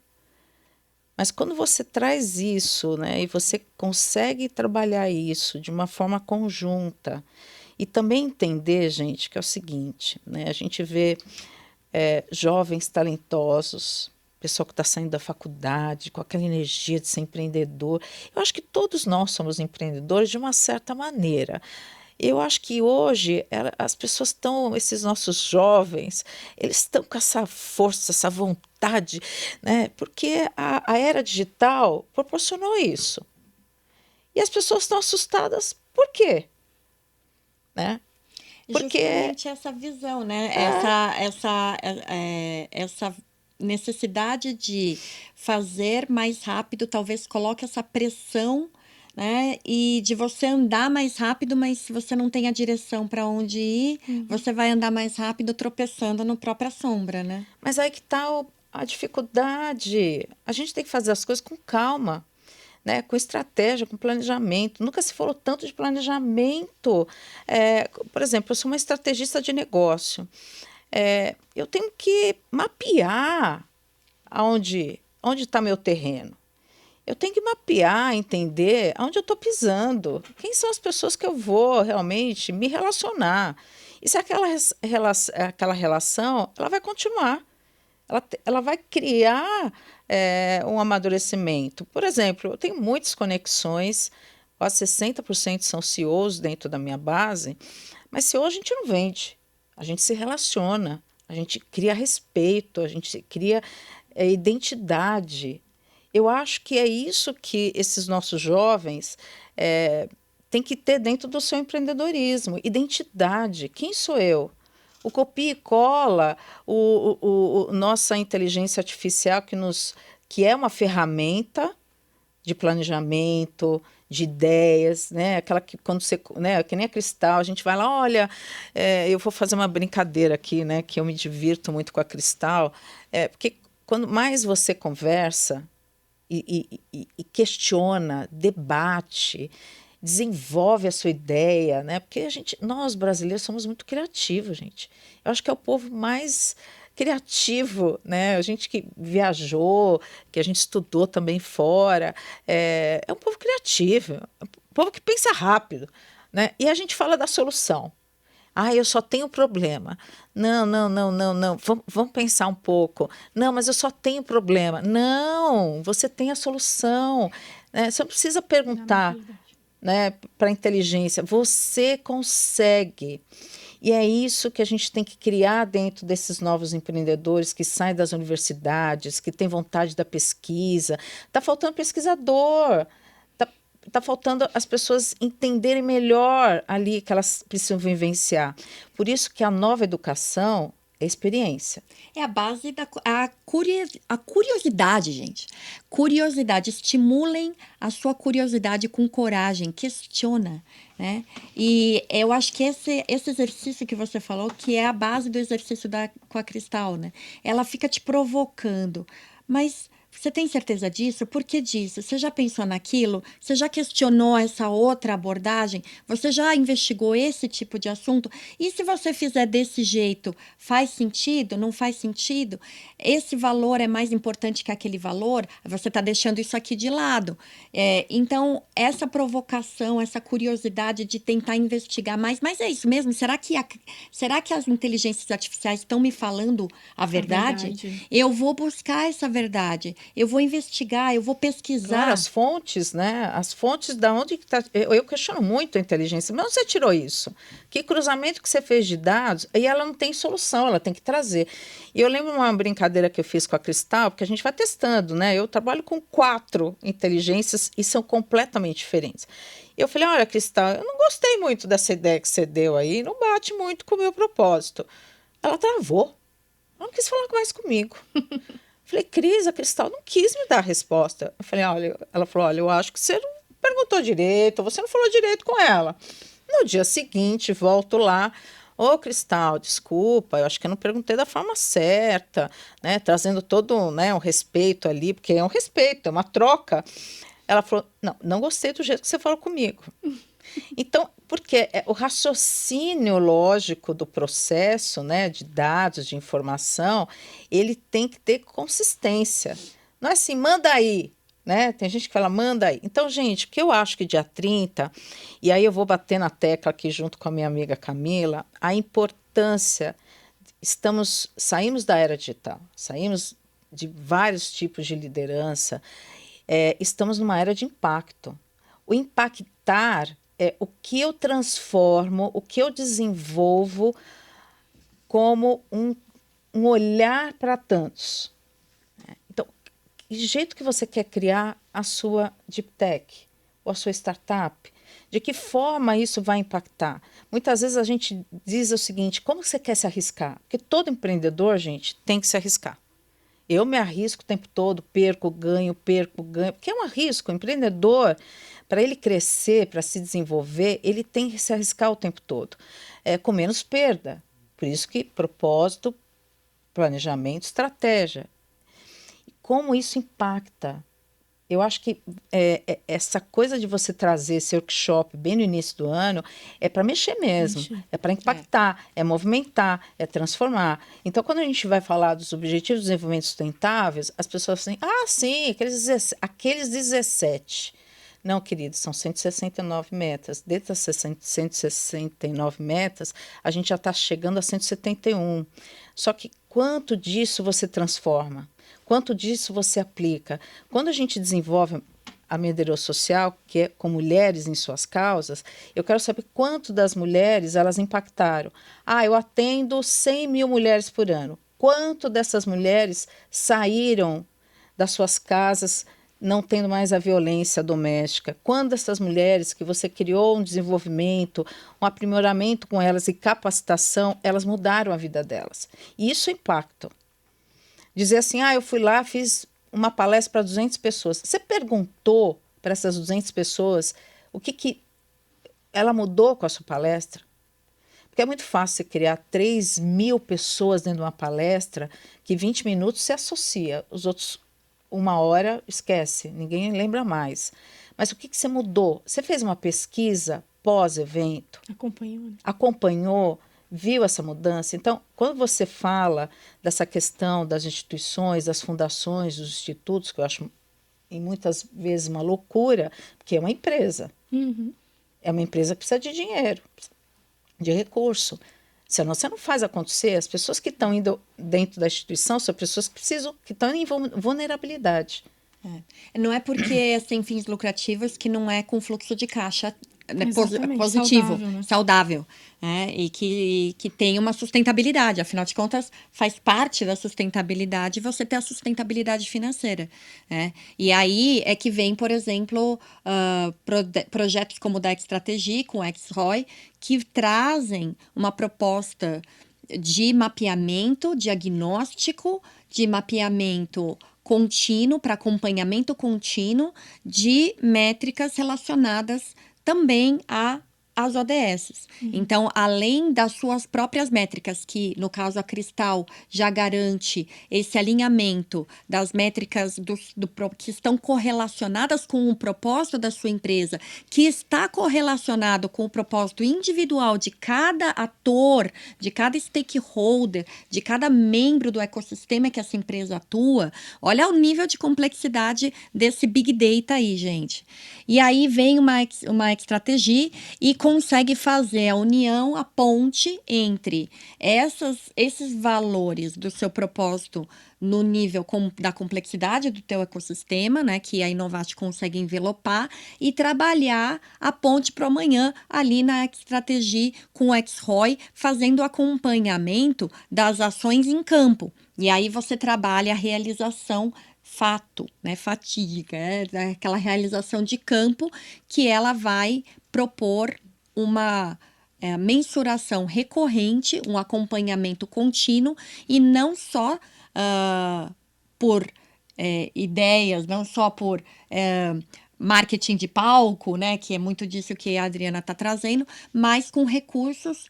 Mas quando você traz isso, né, e você consegue trabalhar isso de uma forma conjunta e também entender, gente, que é o seguinte, né, a gente vê jovens talentosos, pessoal que está saindo da faculdade, com aquela energia de ser empreendedor. Eu acho que todos nós somos empreendedores de uma certa maneira. Eu acho que hoje as pessoas estão, esses nossos jovens, eles estão com essa força, essa vontade, né? Porque a era digital proporcionou isso. E as pessoas estão assustadas. Por quê? Né? Porque justamente essa visão, né? Essa necessidade de fazer mais rápido, talvez coloque essa pressão, né? E de você andar mais rápido, mas se você não tem a direção para onde ir, você vai andar mais rápido tropeçando na própria sombra, né? Mas aí que está a dificuldade. A gente tem que fazer as coisas com calma, né? Com estratégia, com planejamento. Nunca se falou tanto de planejamento. Por exemplo, eu sou uma estrategista de negócio. Eu tenho que mapear onde está meu terreno. Eu tenho que mapear, entender onde eu estou pisando, quem são as pessoas que eu vou realmente me relacionar. E se aquela relação ela vai continuar, ela vai criar um amadurecimento. Por exemplo, eu tenho muitas conexões, quase 60% são CEOs dentro da minha base, mas CEO a gente não vende, a gente se relaciona, a gente cria respeito, a gente cria identidade. Eu acho que é isso que esses nossos jovens têm que ter dentro do seu empreendedorismo. Identidade. Quem sou eu? O copia e cola, nossa inteligência artificial que é uma ferramenta de planejamento, de ideias, né? Aquela que quando você, né? Que nem a Cristal, a gente vai lá, olha, eu vou fazer uma brincadeira aqui, né? Que eu me divirto muito com a Cristal, porque quando mais você conversa e questiona, debate, desenvolve a sua ideia, né? Porque nós brasileiros somos muito criativos, gente. Eu acho que é o povo mais criativo, né? A gente que viajou, que a gente estudou também fora, é um povo criativo, é um povo que pensa rápido, né? E a gente fala da solução. Ah, eu só tenho problema. Não, não, não, não, não. Vamos pensar um pouco. Não, mas eu só tenho problema. Não, você tem a solução. Né? Você não precisa perguntar, né, para a inteligência. Você consegue. E é isso que a gente tem que criar dentro desses novos empreendedores que saem das universidades, que têm vontade da pesquisa. Está faltando pesquisador. Está faltando as pessoas entenderem melhor ali que elas precisam vivenciar. Por isso que a nova educação é experiência. É a base a curiosidade, gente. Curiosidade. Estimulem a sua curiosidade com coragem. Questiona, né? E eu acho que esse exercício que você falou, que é a base do exercício com a Cristal, né? Ela fica te provocando. Mas você tem certeza disso? Por que disso? Você já pensou naquilo? Você já questionou essa outra abordagem? Você já investigou esse tipo de assunto? E se você fizer desse jeito, faz sentido? Não faz sentido? Esse valor é mais importante que aquele valor? Você está deixando isso aqui de lado. Então, essa provocação, essa curiosidade de tentar investigar mais, mas é isso mesmo? Será que as inteligências artificiais estão me falando a verdade? Eu vou buscar essa verdade. Eu vou investigar, eu vou pesquisar. Claro, as fontes, né? As fontes da onde que está. Eu questiono muito a inteligência. Mas onde você tirou isso? Que cruzamento que você fez de dados? E ela não tem solução, ela tem que trazer. E eu lembro uma brincadeira que eu fiz com a Cristal, porque a gente vai testando, né? Eu trabalho com 4 inteligências e são completamente diferentes. Eu falei, olha, Cristal, eu não gostei muito dessa ideia que você deu aí, não bate muito com o meu propósito. Ela travou. Ela não quis falar mais comigo. Falei, Cris, a Cristal não quis me dar a resposta. Eu falei, olha, ela falou, olha, eu acho que você não perguntou direito, você não falou direito com ela. No dia seguinte, volto lá, ô Cristal, desculpa, eu acho que eu não perguntei da forma certa, né, trazendo todo, né, um respeito ali, porque é um respeito, é uma troca. Ela falou, não gostei do jeito que você falou comigo. Então, porque o raciocínio lógico do processo, né, de dados, de informação, ele tem que ter consistência. Não é assim, manda aí, né? Tem gente que fala, manda aí. Então, gente, o que eu acho que dia 30, e aí eu vou bater na tecla aqui junto com a minha amiga Camila, a importância, saímos da era digital, saímos de vários tipos de liderança, estamos numa era de impacto. O impactar é o que eu transformo, o que eu desenvolvo como um olhar para tantos. Então, de jeito que você quer criar a sua deep tech ou a sua startup, de que forma isso vai impactar? Muitas vezes a gente diz o seguinte, como você quer se arriscar? Porque todo empreendedor, gente, tem que se arriscar. Eu me arrisco o tempo todo, perco, ganho, porque é um risco. O empreendedor, para ele crescer, para se desenvolver, ele tem que se arriscar o tempo todo, com menos perda. Por isso que propósito, planejamento, estratégia. E como isso impacta? Eu acho que essa coisa de você trazer esse workshop bem no início do ano é para mexer mesmo, é para impactar, é movimentar, é transformar. Então, quando a gente vai falar dos Objetivos de Desenvolvimento Sustentáveis, as pessoas falam assim, sim, aqueles 17. Não, queridos, são 169 metas. Dentro das 169 metas, a gente já está chegando a 171. Só que quanto disso você transforma? Quanto disso você aplica? Quando a gente desenvolve a Medeiros Social, que é com mulheres em suas causas, eu quero saber quanto das mulheres elas impactaram. Eu atendo 100 mil mulheres por ano. Quanto dessas mulheres saíram das suas casas não tendo mais a violência doméstica? Quando essas mulheres que você criou um desenvolvimento, um aprimoramento com elas e capacitação, elas mudaram a vida delas. E isso é impacto. Dizer assim, eu fui lá, fiz uma palestra para 200 pessoas. Você perguntou para essas 200 pessoas o que ela mudou com a sua palestra? Porque é muito fácil você criar 3 mil pessoas dentro de uma palestra que 20 minutos se associa, os outros 1 hora esquece, ninguém lembra mais. mas o que você mudou? Você fez uma pesquisa pós-evento? Acompanhou, né? Acompanhou, viu essa mudança? Então, quando você fala dessa questão das instituições, das fundações, dos institutos, que eu acho e muitas vezes uma loucura, porque é uma empresa. Uhum. É uma empresa que precisa de dinheiro, de recurso. Senão você não faz acontecer. As pessoas que estão indo dentro da instituição são pessoas que precisam, que estão em vulnerabilidade. Não é porque é sem fins lucrativos que não é com fluxo de caixa, né, Exatamente, positivo, saudável, né? saudável, né? E que tem uma sustentabilidade. Afinal de contas, faz parte da sustentabilidade você ter a sustentabilidade financeira, né? E aí é que vem, por exemplo, projetos como o da Xstrategy, com o X-ROI, que trazem uma proposta de mapeamento, diagnóstico, de mapeamento contínuo, para acompanhamento contínuo de métricas relacionadas também às ODS. Então, além das suas próprias métricas, que no caso a Cristal já garante esse alinhamento das métricas que estão correlacionadas com o propósito da sua empresa, que está correlacionado com o propósito individual de cada ator, de cada stakeholder, de cada membro do ecossistema que essa empresa atua. Olha o nível de complexidade desse Big Data aí, gente. E aí vem uma estratégia e consegue fazer a união, a ponte entre esses valores do seu propósito no nível da complexidade do teu ecossistema, né, que a Inovate consegue envelopar, e trabalhar a ponte para o amanhã ali na estratégia com o X-ROI, fazendo acompanhamento das ações em campo. E aí você trabalha a realização fato, né, fatídica, aquela realização de campo que ela vai propor uma mensuração recorrente, um acompanhamento contínuo e não só por ideias, não só por marketing de palco, né, que é muito disso que a Adriana está trazendo, mas com recursos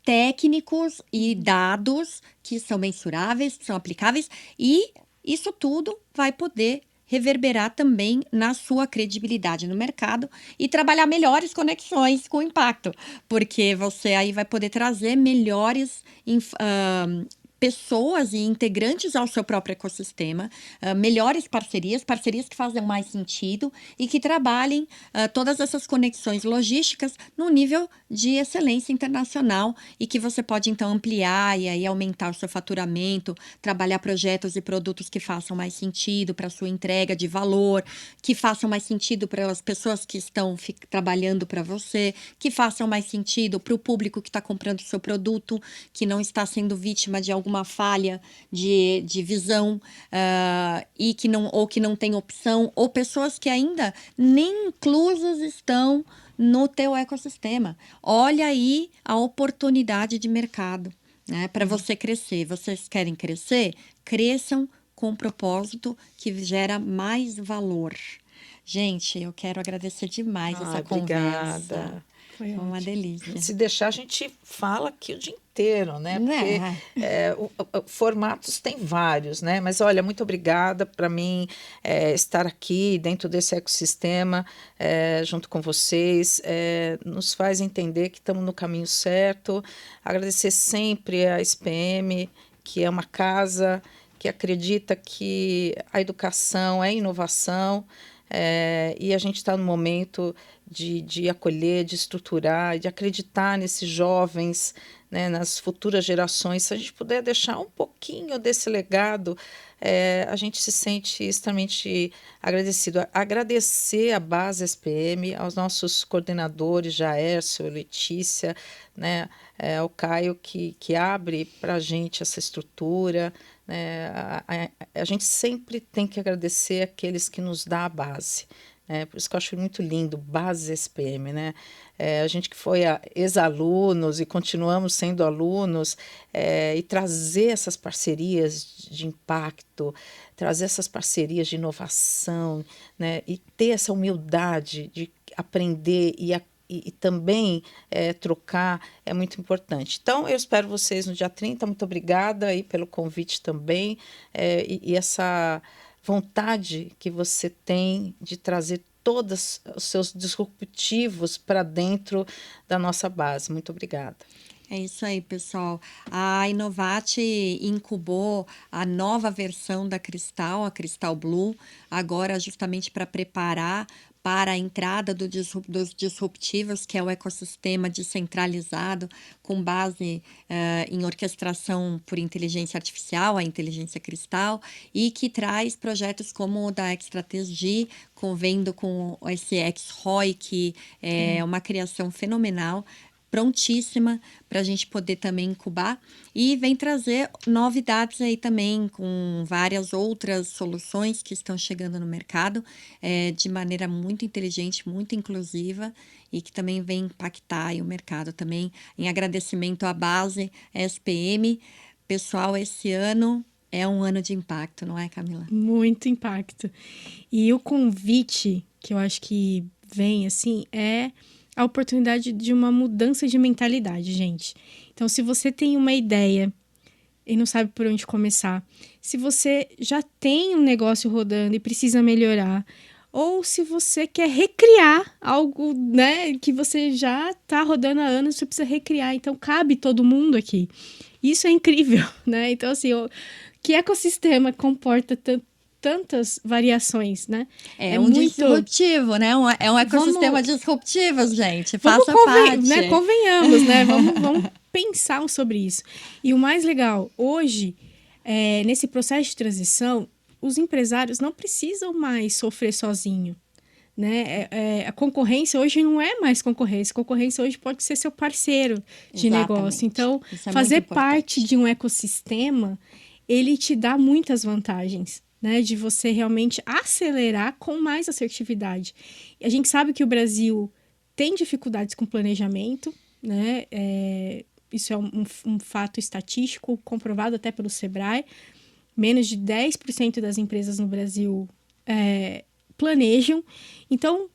técnicos e dados que são mensuráveis, que são aplicáveis, e isso tudo vai poder reverberar também na sua credibilidade no mercado e trabalhar melhores conexões com impacto, porque você aí vai poder trazer melhores pessoas e integrantes ao seu próprio ecossistema, melhores parcerias que fazem mais sentido e que trabalhem todas essas conexões logísticas no nível de excelência internacional e que você pode então ampliar e aí aumentar o seu faturamento, trabalhar projetos e produtos que façam mais sentido para a sua entrega de valor, que façam mais sentido para as pessoas que estão trabalhando para você, que façam mais sentido para o público que está comprando o seu produto, que não está sendo vítima de alguma falha de visão e que não tem opção, ou pessoas que ainda nem inclusas estão no teu ecossistema. Olha aí a oportunidade de mercado, né, para você crescer. Vocês querem crescer? Cresçam com um propósito que gera mais valor. Gente, eu quero agradecer demais essa conversa. Obrigada. Foi uma ótimo. delícia. Se deixar, a gente fala aqui o dia inteiro, né? Porque formatos tem vários, né? Mas olha, muito obrigada. Para mim, estar aqui dentro desse ecossistema, junto com vocês, nos faz entender que estamos no caminho certo. Agradecer sempre a SPM, que é uma casa que acredita que a educação é inovação. E a gente está no momento de acolher, de estruturar, de acreditar nesses jovens, né, nas futuras gerações. Se a gente puder deixar um pouquinho desse legado, a gente se sente extremamente agradecido. Agradecer à base SPM, aos nossos coordenadores, Jaércio, Letícia, né, ao Caio, que abre para a gente essa estrutura. A gente sempre tem que agradecer aqueles que nos dão a base. Por isso que eu acho muito lindo, base SPM, né? A gente que foi ex-alunos e continuamos sendo alunos, e trazer essas parcerias de impacto, trazer essas parcerias de inovação, né? E ter essa humildade de aprender e também trocar é muito importante. Então, eu espero vocês no dia 30. Muito obrigada aí pelo convite também, e essa vontade que você tem de trazer todos os seus disruptivos para dentro da nossa base. Muito obrigada. É isso aí, pessoal. A Inovate incubou a nova versão da Cristal, a Cristal Blue, agora justamente para preparar para a entrada dos disruptivos, que é o ecossistema descentralizado, com base em orquestração por inteligência artificial, a inteligência cristal, e que traz projetos como o da Extra3G, vendo com esse X-ROI, que é uma criação fenomenal, prontíssima para a gente poder também incubar, e vem trazer novidades aí também com várias outras soluções que estão chegando no mercado de maneira muito inteligente, muito inclusiva, e que também vem impactar aí o mercado também. Em agradecimento à base SPM, pessoal, esse ano é um ano de impacto, não é, Camila? Muito impacto. E o convite que eu acho que vem assim é a oportunidade de uma mudança de mentalidade, gente. Então, se você tem uma ideia e não sabe por onde começar, se você já tem um negócio rodando e precisa melhorar, ou se você quer recriar algo, né, que você já está rodando há anos, você precisa recriar. Então, cabe todo mundo aqui. Isso é incrível, né? Então, assim, que ecossistema comporta tantas variações, né? É um disruptivo, né? É um ecossistema disruptivo, gente. Faça parte. Né? Convenhamos, né? Vamos pensar sobre isso. E o mais legal, hoje, nesse processo de transição, os empresários não precisam mais sofrer sozinho. Né? A concorrência hoje não é mais concorrência. Concorrência hoje pode ser seu parceiro de negócio. Então, fazer parte de um ecossistema, ele te dá muitas vantagens. Né, de você realmente acelerar com mais assertividade. A gente sabe que o Brasil tem dificuldades com planejamento, né? Isso é um fato estatístico comprovado até pelo Sebrae. Menos de 10% das empresas no Brasil planejam. Então,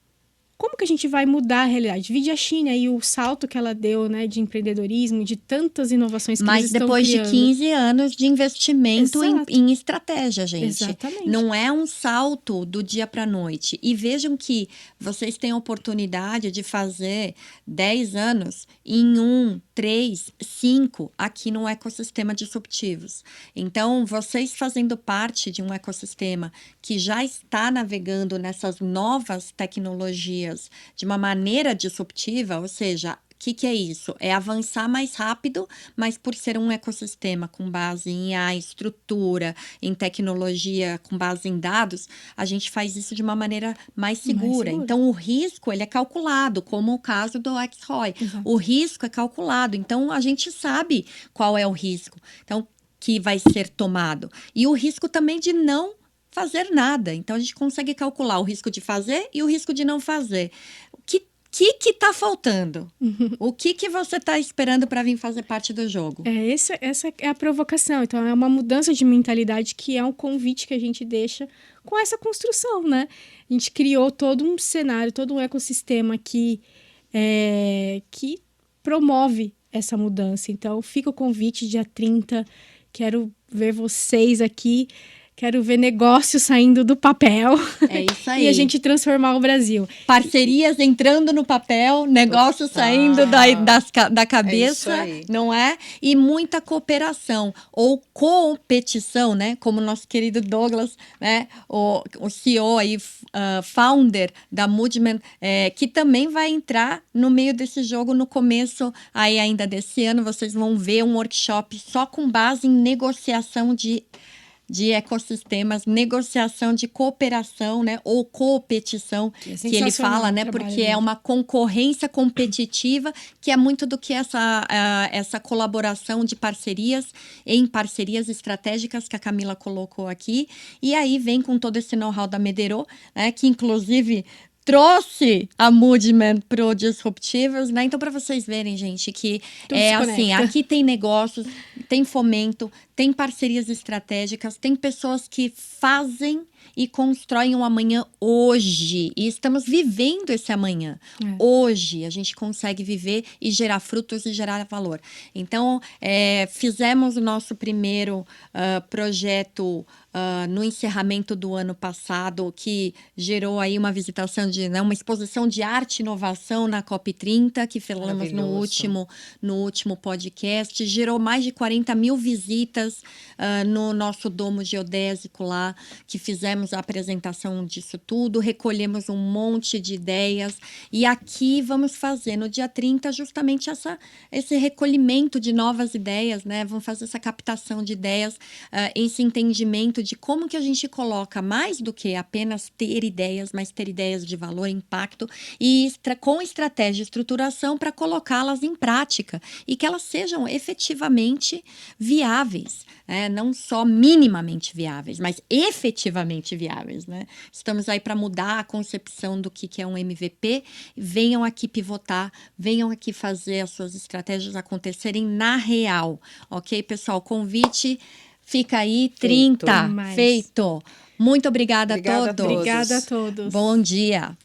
como que a gente vai mudar a realidade? Vide a China e o salto que ela deu, né, de empreendedorismo, de tantas inovações que eles estão criando. Mas depois de 15 anos de investimento em estratégia, gente. Exatamente. Não é um salto do dia para a noite. E vejam que vocês têm a oportunidade de fazer 10 anos em 1, 3, 5 aqui no ecossistema disruptivos. Então, vocês fazendo parte de um ecossistema que já está navegando nessas novas tecnologias de uma maneira disruptiva, ou seja, o que é isso? É avançar mais rápido, mas por ser um ecossistema com base em IA, estrutura, em tecnologia, com base em dados, a gente faz isso de uma maneira mais segura. Então, o risco ele é calculado, como o caso do X-ROI. O risco é calculado, então a gente sabe qual é o risco que vai ser tomado. E o risco também de não fazer nada. Então, a gente consegue calcular o risco de fazer e o risco de não fazer. O que está faltando? O que você está esperando para vir fazer parte do jogo? Essa é a provocação. Então, é uma mudança de mentalidade que é um convite que a gente deixa com essa construção, né? A gente criou todo um cenário, todo um ecossistema que promove essa mudança. Então, fica o convite dia 30. Quero ver vocês aqui. Quero ver negócio saindo do papel. É isso aí. E a gente transformar o Brasil. Parcerias entrando no papel, negócio saindo da cabeça, não é? E muita cooperação ou competição, né? Como nosso querido Douglas, né? O CEO aí, founder da Movement, que também vai entrar no meio desse jogo no começo aí ainda desse ano. Vocês vão ver um workshop só com base em negociação de ecossistemas, negociação de cooperação, né, ou competição, que ele fala, né, porque é uma concorrência competitiva, que é muito do que essa colaboração de parcerias, em parcerias estratégicas que a Camila colocou aqui, e aí vem com todo esse know-how da Medirô, né, que inclusive trouxe a Movement pro Disruptivos, né? Então, para vocês verem, gente, que assim, aqui tem negócios, tem fomento, tem parcerias estratégicas, tem pessoas que fazem e constroem um amanhã hoje. E estamos vivendo esse amanhã. Hoje, a gente consegue viver e gerar frutos e gerar valor. Então, fizemos o nosso primeiro projeto no encerramento do ano passado, que gerou aí uma visitação uma exposição de arte e inovação na COP30, que falamos no último podcast, gerou mais de 40 mil visitas no nosso domo geodésico lá, que fizemos a apresentação disso tudo, recolhemos um monte de ideias, e aqui vamos fazer no dia 30 justamente esse recolhimento de novas ideias, né? Vamos fazer essa captação de ideias, esse entendimento de como que a gente coloca mais do que apenas ter ideias, mas ter ideias de valor, impacto, e com estratégia e estruturação para colocá-las em prática e que elas sejam efetivamente viáveis, né? Não só minimamente viáveis, mas efetivamente viáveis, né? Estamos aí para mudar a concepção do que é um MVP. Venham aqui pivotar, venham aqui fazer as suas estratégias acontecerem na real, ok, pessoal? Convite fica aí, 30, feito. Muito obrigada a todos. Obrigada a todos. Bom dia.